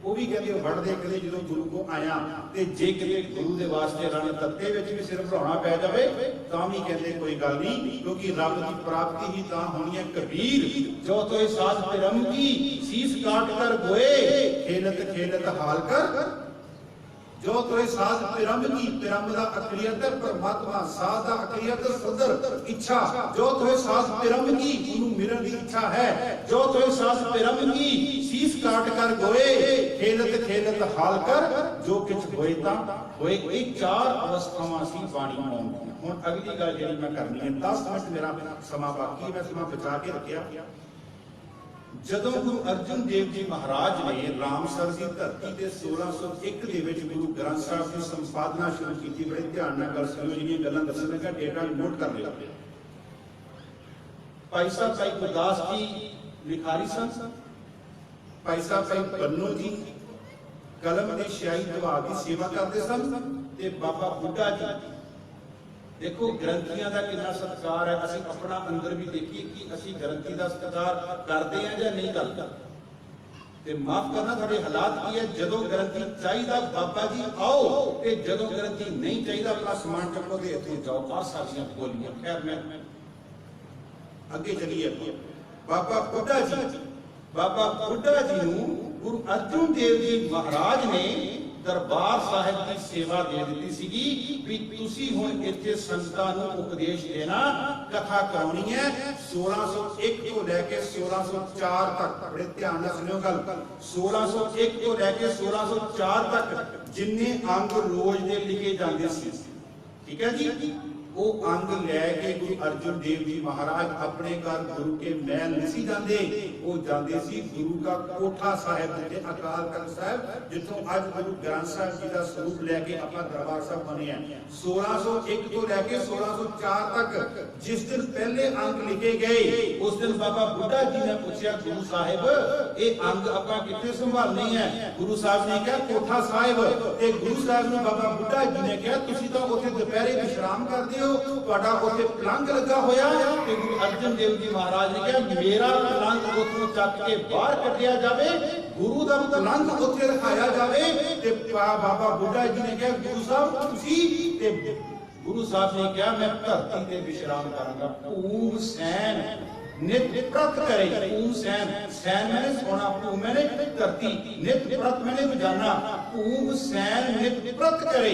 वो भी कहते वड़ते कहते जो गुरु को आया ते जे किते गुरु दे वास्ते राणे तत्ते विच भी सिर बढ़ाउणा पै जावे तां भी कहते कोई गल नहीं क्योंकि रब की प्राप्ति ही तां होनी है कबीर जो तोय साथ पिरम की शीश काट कर गोए खेलत खेलत हाल कर जो तोय साथ पिरम की पिरम दा अकलियत परमात्मा साथ दा अकलियत सदर इच्छा जो तोय साथ पिरम की उनु मिलन दी इच्छा है जो तोय साथ पिरम की शीश काट कर गोए खेलत खेलत हाल कर जो किछ होए ता होए एक चार अवस्थावां सी बाणी मौन हुण अगली गल जेहड़ी मैं करनी है 10 मिनट मेरा समा बाकी मैं समा बचा के रखिया ਜਦੋਂ ਗੁਰੂ ਅਰਜਨ ਦੇਵ ਜੀ ਮਹਾਰਾਜ ਨੇ ਰਾਮਸਰ ਦੀ ਧਰਤੀ ਤੇ 1601 ਦੇ ਵਿੱਚ ਗੁਰੂ ਗ੍ਰੰਥ ਸਾਹਿਬ ਦੀ ਸੰਪਾਦਨਾ ਸ਼ੁਰੂ ਕੀਤੀ ਬੜੇ ਧਿਆਨ ਨਾਲ ਗੱਲ ਸੁਣਿਓ ਜਿਹੜੀਆਂ ਗੱਲਾਂ ਦੱਸਣ ਲੱਗਾ ਡੇਟਾ ਨੋਟ ਕਰ ਲਿਓ ਭਾਈ ਸਾਹਿਬ ਭਾਈ ਗੁਰਦਾਸ ਜੀ ਲਿਖਾਰੀ ਸਨ ਭਾਈ ਸਾਹਿਬ ਭਾਈ ਬੰਨੋ ਜੀ ਕਲਮ ਦੀ ਸਿਆਹੀ ਦਵਾ ਦੀ ਸੇਵਾ ਕਰਦੇ ਸਨ ਤੇ ਬਾਬਾ ਬੁੱਢਾ ਜੀ देखो ग्रंथियां का कितना सत्कार है असं अपना अंदर भी देखिए कि असं ग्रंथी का सत्कार करते हैं या नहीं करते ते माफ करना थोड़े हालात की है जदों ग्रंथी चाहिए बाबा जी आओ ते जदों ग्रंथी नहीं चाहिए अपना समान चको ते इत्थों जाओ आ सारियां बोलियां खैर मैं अगे चलिए बाबा बुड्ढा जी नूं गुरु अर्जन देव जी महाराज ने दरबार साहिब की सेवा दे दी सीगी भी तुसी हुण इत्थे संतां नूं उपदेश देना कथा कराउणी है 1601 तो लेके 1604 तक बड़े ध्यान नाल सुनियो गल 1601 तो लेके 1604 तक जिन्ने अंग रोज दे लिखे जांदे सी ठीक है जी वो अंग लैके गुरु अर्जन देव जी महाराज अपने घर गुरु के महल नहीं जाते वो जाते सी गुरु का कोठा साहिब जिथे अकाल तख्त साहिब जिथों आज गुरु ग्रंथ साहिब जी का स्वरूप लैके अपना दरबार साहिब बने हैं 1601 तो लैके 1604 तक जिस दिन पहले अंग लिखे गए उस दिन बाबा बुड्ढा जी ने पूछा गुरु साहिब ये अंग अपना कितने संभालने हैं गुरु साहब ने कहा कोठा साहिब ते गुरु साहब ने बाबा बुड्ढा जी ने कहा तुसी तां उत्थे दोपहरे विश्राम करदे ਤੁਹਾਡਾ ਉੱਥੇ ਪਲੰਘ ਲੱਗਾ ਹੋਇਆ ਤੇ ਗੁਰੂ ਅਰਜਨ ਦੇਵ ਜੀ ਮਹਾਰਾਜ ਨੇ ਕਿਹਾ ਮੇਰਾ ਪਲੰਘ ਉੱਥੋਂ ਚੱਕ ਕੇ ਬਾਹਰ ਕੱਢਿਆ ਜਾਵੇ ਗੁਰੂ ਦਾ ਪਲੰਘ ਉੱਥੇ ਰਖਾਇਆ ਜਾਵੇ ਤੇ ਬਾਬਾ ਬੁੱਢਾ ਜੀ ਨੇ ਕਿਹਾ ਗੁਰੂ ਸਾਹਿਬ ਤੁਸੀਂ ਤੇ ਗੁਰੂ ਸਾਹਿਬ ਨੇ ਕਿਹਾ ਮੈਂ ਧਰਤੀ ਤੇ ਵਿਸ਼ਰਾਮ ਕਰਾਂਗਾ ਭੂਮ ਸੈਨ नित्य प्रत करे पूम सैन सैन मैंने सोना पूम मैंने धरती नित्य प्रत मैंने रोजाना पूम सैन नित्य प्रत करे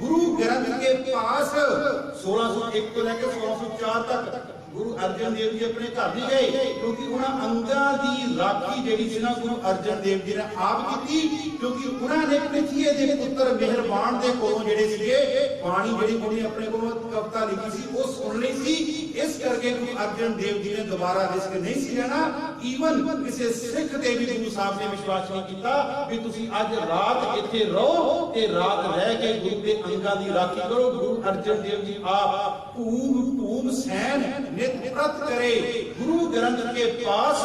गुरु ग्रंथ के पास 1601 को लेकर 1604 तक गुरु अर्जन देव जी अपने घर नहीं गए क्योंकि उन्होंने अंगा की राखी जी सी ना गुरु अर्जन देव जी ने आप की क्योंकि उन्होंने पृथ्वी के पुत्र मेहरबान के कोलों जेडे सीगे पानी जेडी कुड़ी अपने कोलों कविता लिखी सी वो सुन ली सी इस करके गुरु अर्जन देव जी ने दोबारा रिस्क नहीं सी लेना ईवन किसी सिख ते भी गुरु साहब ने विश्वास नहीं किया भी तुसी अज रात इत्थे रहो ते रात रह के गुरु के अंगा की राखी करो गुरु अर्जन देव जी आप पूम सैन नित्य व्रत करे गुरु ग्रंथ के पास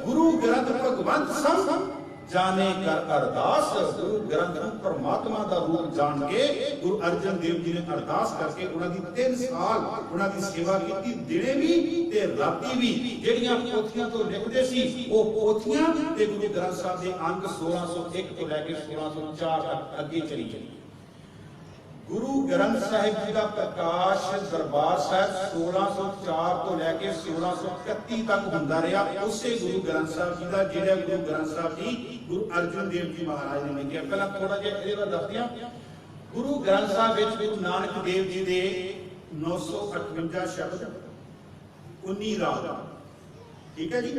गुरु ग्रंथ भगवंत सम जाने कर अरदास गुरु ग्रंथ परमात्मा का रूप जान के गुरु अर्जन देव जी ने अरदास करके उन्होंने 3 साल उन्होंने सेवा की दिने भी ते राती भी जेड़ियां पोथियां तो लिखते सी वो पोथियां ते गुरु ग्रंथ साहब के अंक 1601 तो लेके 1604 तक अगे चली गुरु ग्रंथ साहिब जी का प्रकाश दरबार साहिब 1604 तो लैके 1631 तक होंदा रहा। उसे गुरु ग्रंथ साहिब जी का जिहड़ा गुरु ग्रंथ साहिब जी गुरु अर्जुन देव जी महाराज ने लिखिया। पहला थोड़ा जिहा इहदे बारे दस दियां। गुरु ग्रंथ साहिब विच गुरु नानक देव जी दे 958 शब्द 19 राग, ठीक है जी।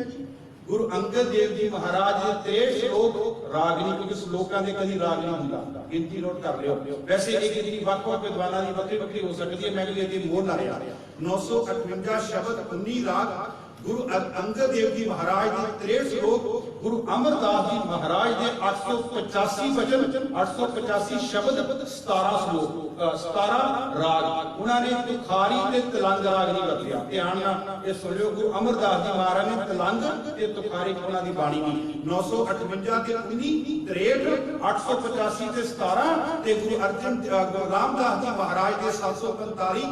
गुरु अंगद देव जी महाराज के 63 श्लोक रागनी, क्योंकि श्लोकां दे कदी राग नहीं हुंदा, गिनती नोट कर लियो। वैसे एक गिनती ਵੱਖ-ਵੱਖ विद्वानां दी ਵੱਖਰੀ ਵੱਖਰੀ हो सकती है, मैं कहती मोर ना रहा। 958 शब्द 19 राग। गुरु अंगद देव जी महाराज के 63 श्लोक, गुरु अमरदास जी महाराज के 885 वचन, 885 शब्द, 17 श्लोक, 17 राग। उन्होंने तुखारी ते तलंग राग नहीं वरतिया। ध्यान नाल ये सुन लियो, गुरु अमरदास जी महाराज ने तलंग ते तुखारी उन्हों की बाणी में 958 ते 19, 63, 885 ते 17 ते गुरु अर्जन रामदास जी महाराज के 745,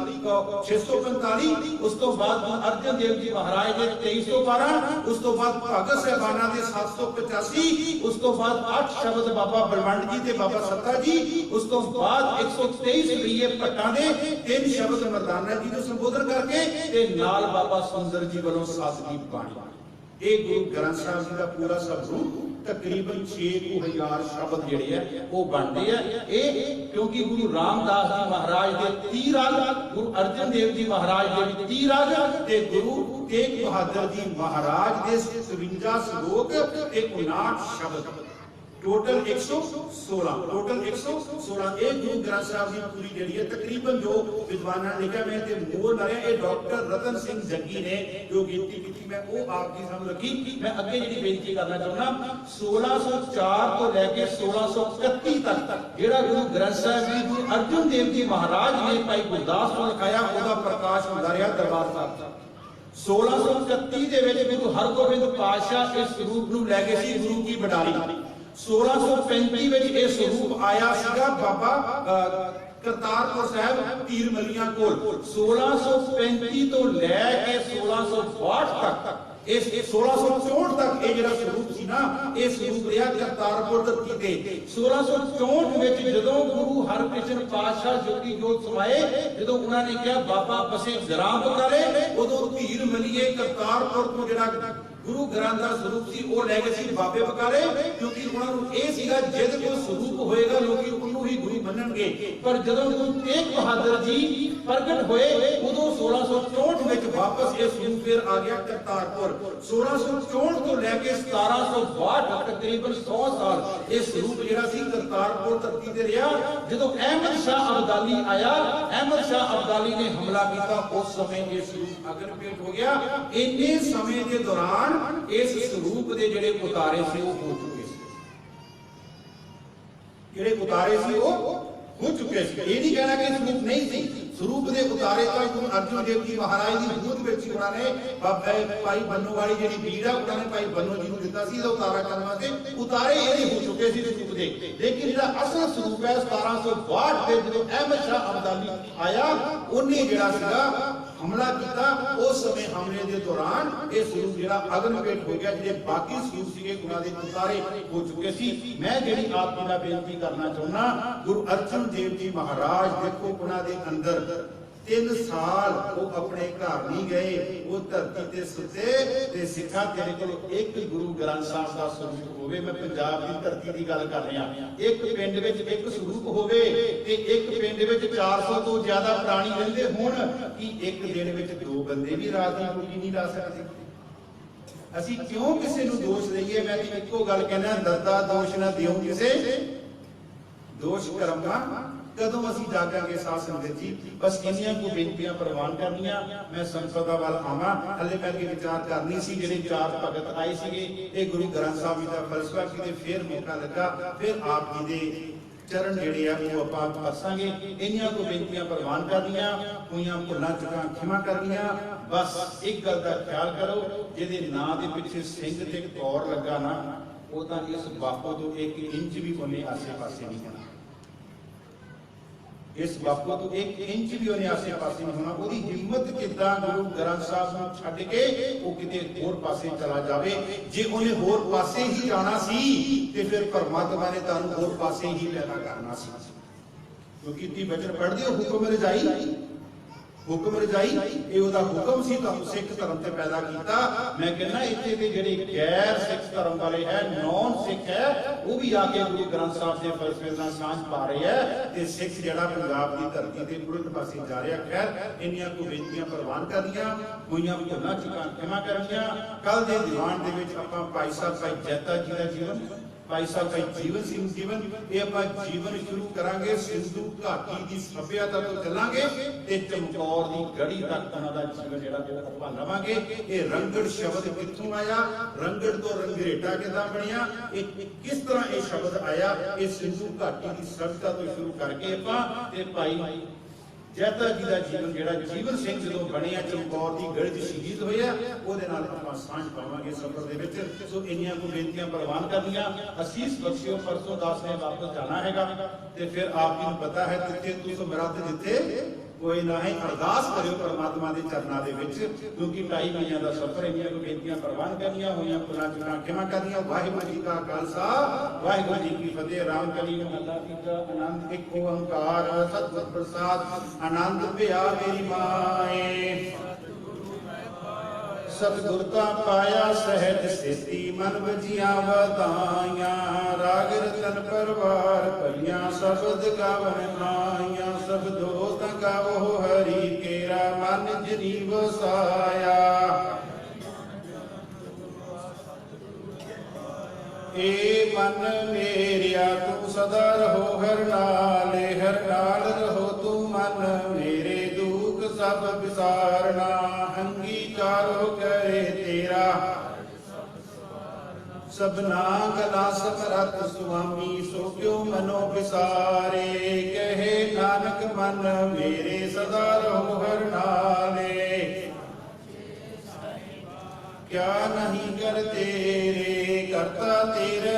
645। उस तो बाद अर्जन देव जी महाराज 2312, उस तो बाद भगत साहबाना दे 785, उस तो बाद 8 शब्द बाबा बलवंड जी ते बाबा सत्ता जी, उस तो बाद 123 रईए भट्टां दे 3 शब्द मर्दाना जी को संबोधन करके ते नाल बाबा सुंदर जी वालों सादगी बाणी। ਇਹ ਗੁਰੂ ਗ੍ਰੰਥ ਸਾਹਿਬ ਜੀ ਦਾ ਪੂਰਾ ਸਰੂਪ तकरीबन 6000 शब्द जिहड़े है वो बनते हैं। ये क्योंकि गुरु रामदास जी महाराज के 30 राग, गुरु अर्जन देव जी महाराज के 30 राग ते गुरु तेग बहादुर जी महाराज के 57 श्लोक ते 59 शब्द, टोटल 116, टोटल 116। एक गुरु ग्रंथ साहिब जी पूरी जिहड़ी है तकरीबन जो विद्वानां ने लिखा, मैं ते मोर ना रहा, ये डॉक्टर रतन सिंह जग्गी ने जो गिनती की मैं वो आपकी सामने रखी। मैं अगे जी बेनती करना चाहना, 1604 तो लैके 1631 तक जिहड़ा गुरु ग्रंथ साहिब जी गुरु अर्जुन देव जी महाराज ने भाई गुरदास को लिखाया, उसका प्रकाश होंदा रहा दरबार साहिब। 1631 दे विच गुरु हरगोबिंद पातशाह इस रूप नूं लै गए सी गुरु की बडाली। 1635 में यह स्वरूप आया सीगा बाबा करतारपुर साहब तीर मलियां कोल। 1635 तो लैके 1662 तक, इस 1664 तक ये जिहड़ा स्वरूप सी ना, ये स्वरूप रहा करतारपुर धरती ते। 1664 में जदों गुरु हरकृष्ण पातशाह जोगी जोत समाए, जदों उन्होंने कहा बाबा बसे ग्राम करे, उदों तीर मलिए करतारपुर तो जिहड़ा गुरु ग्रंथ का स्वरूप सी वो लै गए सी बाबे बकाले, क्योंकि उन्होंने ये सीगा जिद कोई स्वरूप होएगा लोग उन्होंने ही गुरु मनणगे। पर जदों गुरु तेग बहादुर जी प्रगट होए उदों 1664 में वापस ये स्वरूप फिर आ गया करतारपुर। 1664 तो लैके 1762 तक तकरीबन 100 साल ये स्वरूप जिहड़ा सी करतारपुर धरती ते रहा। जदों अहमद शाह अब्दाली आया, अहमद शाह अब्दाली ने हमला किया, उस समय ये स्वरूप अगनपेट हो गया। इन्ने समय के दौरान इस स्वरूप के जिहड़े उतारे से वो हो चुके थे, जिहड़े उतारे से वो हो चुके थे। ये नहीं कहना कि स्वरूप नहीं थी, स्वरूप के उतारे तो गुरु अर्जुन देव जी महाराज की बूथ में उन्होंने बाबा भाई बन्नो वाली जी भीड़ है उन्होंने भाई बन्नो जी को दिता सी उतारा करने वास्ते। उतारे ये हो चुके थे स्वरूप के, लेकिन जो असल स्वरूप है 1762 के जो अहमद शाह अब्दाली आया उन्हें जिहड़ा सीगा हमला किया, उस समय हमले के दौरान ये स्वरूप जिहड़ा अगनपेट हो गया। जिहड़े बाकी स्वरूप सीगे उन्हां दे उतारे हो चुके सी। मैं जिहड़ी आप जी नाल बेनती करना चाहुंदा, गुरु अर्जन देव जी महाराज देखो उन्हां दे अंदर 3 साल वो अपने घर नहीं गए, वो धरती ते सुते ते सिखा तेरे कोल एक गुरु ग्रंथ साहिब दा स्वरूप होवे। मैं पंजाब दी धरती दी गल कर रहा, एक पिंड विच एक स्वरूप होवे ते एक पिंड विच 400 तो ज्यादा प्राणी रहंदे होण, कि एक दिन विच 2 बंदे भी रात दी रोटी नहीं ला सकदे। ਅਸੀਂ क्यों किसी ਨੂੰ दोष दईए? मैं इक्को गल कहना, दर्दा दोष ना दिओ किसे, दोष करमा कदों असीं जागांगे साध संगत जी। बस इन्नियां को बेनतियां प्रवान करनियां। मैं संपदा वाल आवां, हले मैं विचार करनी सी। जिहड़े 4 भगत आए सीगे ये गुरु ग्रंथ साहिब जी दा फलसफा किते फिर मौका लगा, फिर आप जी दे चरण जिहड़े आ वो आपां फसांगे। इन्नियां को बेनतियां प्रवान करनियां, कोईयां भुल्लां चुकां खिमा करनियां। बस एक गल दा ख्याल करो, जिहदे नां दे पिछे सिंह ते कौर लगा ना, वो तां इस बापो तो 1 इंच भी कोने आसे पासे नहीं होना। इस बापू तो 1 इंच भी उन्हें आसे पासे नहीं होना। वो हिम्मत कितना गुरु ग्रंथ साहिब को छड्ड के वो किते होर पासे चला जावे। जे उन्हें होर पासे ही जाना सी ते फिर परमात्मा ने तानू होर पासे ही पैदा करना सी। ਕਿਉਂਕਿ ਤੀ ਬਚਨ ਪੜ੍ਹਦੇ ਹੋ ਹੁਕਮ ਰਜਾਈ, ਹੁਕਮ ਰਜਾਈ ਇਹ ਉਹਦਾ ਹੁਕਮ ਸੀ, ਤੁਹਾਨੂੰ ਸਿੱਖ ਧਰਮ ਤੇ ਪੈਦਾ ਕੀਤਾ। ਮੈਂ ਕਹਿੰਦਾ ਇੱਥੇ ਦੇ ਜਿਹੜੇ ਗੈਰ ਸਿੱਖ ਧਰਮ ਵਾਲੇ ਹੈ, ਨੌਨ ਸਿੱਖ ਹੈ, ਉਹ ਵੀ ਆ ਕੇ ਗੁਰੂ ਗ੍ਰੰਥ ਸਾਹਿਬ ਦੇ ਫਲਸਫੇ ਨਾਲ ਸਾਂਝ ਪਾ ਰਹੇ ਹੈ, ਤੇ ਸਿੱਖ ਜਿਹੜਾ ਪੰਜਾਬ ਦੀ ਧਰਤੀ ਦੇ ਉਲਟ ਪਾਸੇ ਜਾ ਰਿਹਾ। ਖੈਰ ਇੰਨੀਆਂ ਕੋ ਬੇਨਤੀਆਂ ਪ੍ਰਵਾਨ ਕਰਦੀਆਂ ਹੋਈਆਂ, ਭੁੱਲਾਂ ਚੁੱਕਾਂ ਖਿਮਾ ਕਰਨੀਆਂ। ਕੱਲ ਦੇ ਦੀਵਾਨ ਦੇ ਵਿੱਚ ਆਪਾਂ ਭਾਈ ਸਾਹਿਬ ਭਾਈ ਜੈਤਾ ਜੀ ਦਾ ਜੀਵਨ, ਭਾਈ ਸਾਹਿਬ ਭਾਈ ਜੀਵਨ ਸਿੰਘ ਜੀਵਨ, ਇਹ ਆਪਾਂ ਜੀਵਨ ਸ਼ੁਰੂ ਕਰਾਂਗੇ ਸਿੰਧੂ ਘਾਟੀ ਦੀ ਸੱਭਿਅਤਾ ਤੋਂ ਚੱਲਾਂਗੇ ਤੇ ਚਮਕੌਰ ਦੀ ਗੜੀ ਤੱਕ ਉਹਨਾਂ ਦਾ ਜੀਵਨ ਜਿਹੜਾ ਆਪਾਂ ਲਵਾਂਗੇ। ਇਹ ਰੰਗੜ ਸ਼ਬਦ ਕਿੱਥੋਂ ਆਇਆ, ਰੰਗੜ ਤੋਂ ਰੰਗਰੇਟਾ ਕਿੱਦਾਂ ਬਣਿਆ, ਇਹ ਕਿਸ ਤਰ੍ਹਾਂ ਇਹ ਸ਼ਬਦ ਆਇਆ, ਇਹ ਸਿੰਧੂ ਘਾਟੀ ਦੀ ਸੱਭਿਅਤਾ ਤੋਂ ਸ਼ੁਰੂ ਕਰਕੇ ਆਪਾਂ ਤੇ ਭਾਈ ਜੈਤਾ ਜੀ ਦਾ ਜੀਵਨ ਜਿਹੜਾ ਜੀਵਨ ਸਿੰਘ ਜਦੋਂ ਬਣਿਆ, ਚਮਕੌਰ ਦੀ ਗੜੀ 'ਚ ਸ਼ਹੀਦ ਹੋਇਆ, ਉਹਦੇ ਨਾਲ ਆਪਾਂ ਸਾਂਝ ਪਾਵਾਂਗੇ ਸਫ਼ਰ ਦੇ ਵਿੱਚ। ਸੋ ਇੰਨੀਆਂ ਕੋ ਬੇਨਤੀਆਂ ਪ੍ਰਵਾਨ ਕਰਨੀਆਂ। ਅਸੀਸ ਬਖਸ਼ਿਓ, ਪਰਸੋਂ ਦਾਸ ਨੇ ਵਾਪਸ ਜਾਣਾ ਹੈਗਾ ਤੇ ਫਿਰ ਆਪ ਜੀ ਨੂੰ ਪਤਾ ਹੈ ਜਿੱਥੇ ਤੁਸੀਂ ਮਰਦ ਜਿੱਥੇ ਕੋਈ ਨਾ ਹੈ, ਅਰਦਾਸ ਕਰਿਓ ਪਰਮਾਤਮਾ ਦੇ ਚਰਨਾਂ ਦੇ ਵਿੱਚ, ਕਿਉਂਕਿ 2.5 ਮਹੀਨਿਆਂ ਦਾ ਸਫ਼ਰ। ਇੰਨੀਆਂ ਕੋ ਬੇਨਤੀਆਂ ਪ੍ਰਵਾਨ ਕਰਨੀਆਂ ਹੋਈਆਂ, ਭੁੱਲਾਂ ਚੁੱਕਾਂ ਖਿਮਾ ਕਰਨੀਆਂ। ਵਾਹਿਗੁਰੂ ਜੀ ਕਾ ਖਾਲਸਾ, ਵਾਹਿਗੁਰੂ ਜੀ ਕੀ ਫਤਿਹ। ਰਾਮ ਕਲੀ ਮਹੱਲਾ ਤੀਜਾ। ਆਨੰਦ ਇੱਕ ਓੰਕਾਰ ਸਤਿਗੁਰ ਪ੍ਰਸਾਦ, ਆਨੰਦ ਭਿਆ ਮੇਰੀ ਮਾਏ। ਸਤਿਗੁਰਤਾ ਪਾਇਆ ਸਹਿਜ ਸੇਤੀ, ਮਨ ਵਜੀਆਂ ਵਧਾਈਆਂ। ਰਾਗ ਰਤਨ ਪਰਵਾਰ ਭਲੀਆਂ, ਸ਼ਬਦ ਗਾਵਣ ਮਾਈਆਂ। ਸ਼ਬਦੋ ਤਾ ਗਾਵੋ ਹਰੀ ਕੇਰਾ, ਮਨ ਜਿਨੀ ਵਸਾਇਆ। ਏ ਮਨ ਮੇਰਿਆ ਤੂੰ ਸਦਾ ਰਹੋ ਹਰ ਨਾਲੇ, ਹਰ ਨਾਲ ਰਹੋ ਤੂੰ ਮਨ ਮੇਰੇ। ਦੁਖ ਸਭ ਵਿਸਾਰਨਾ, ਅੰਗੀਕਾਰੋ ਕਰੇ ਤੇਰਾ। ਸਭਨਾ ਕਲਾ ਸਮਰੱਥ ਸੁਆਮੀ, ਸੋ ਕਿਉ ਮਨੋ ਵਿਸਾਰੇ। ਕਹੇ ਨਾਨਕ ਮਨ ਮੇਰੇ ਸਦਾ ਰਹੋ ਹਰ ਨਾਲੇ। ਕਿਆ ਨਹੀਂ ਕਰ ਤੇਰੇ ਕਰਤਾ ਤੇਰੇ।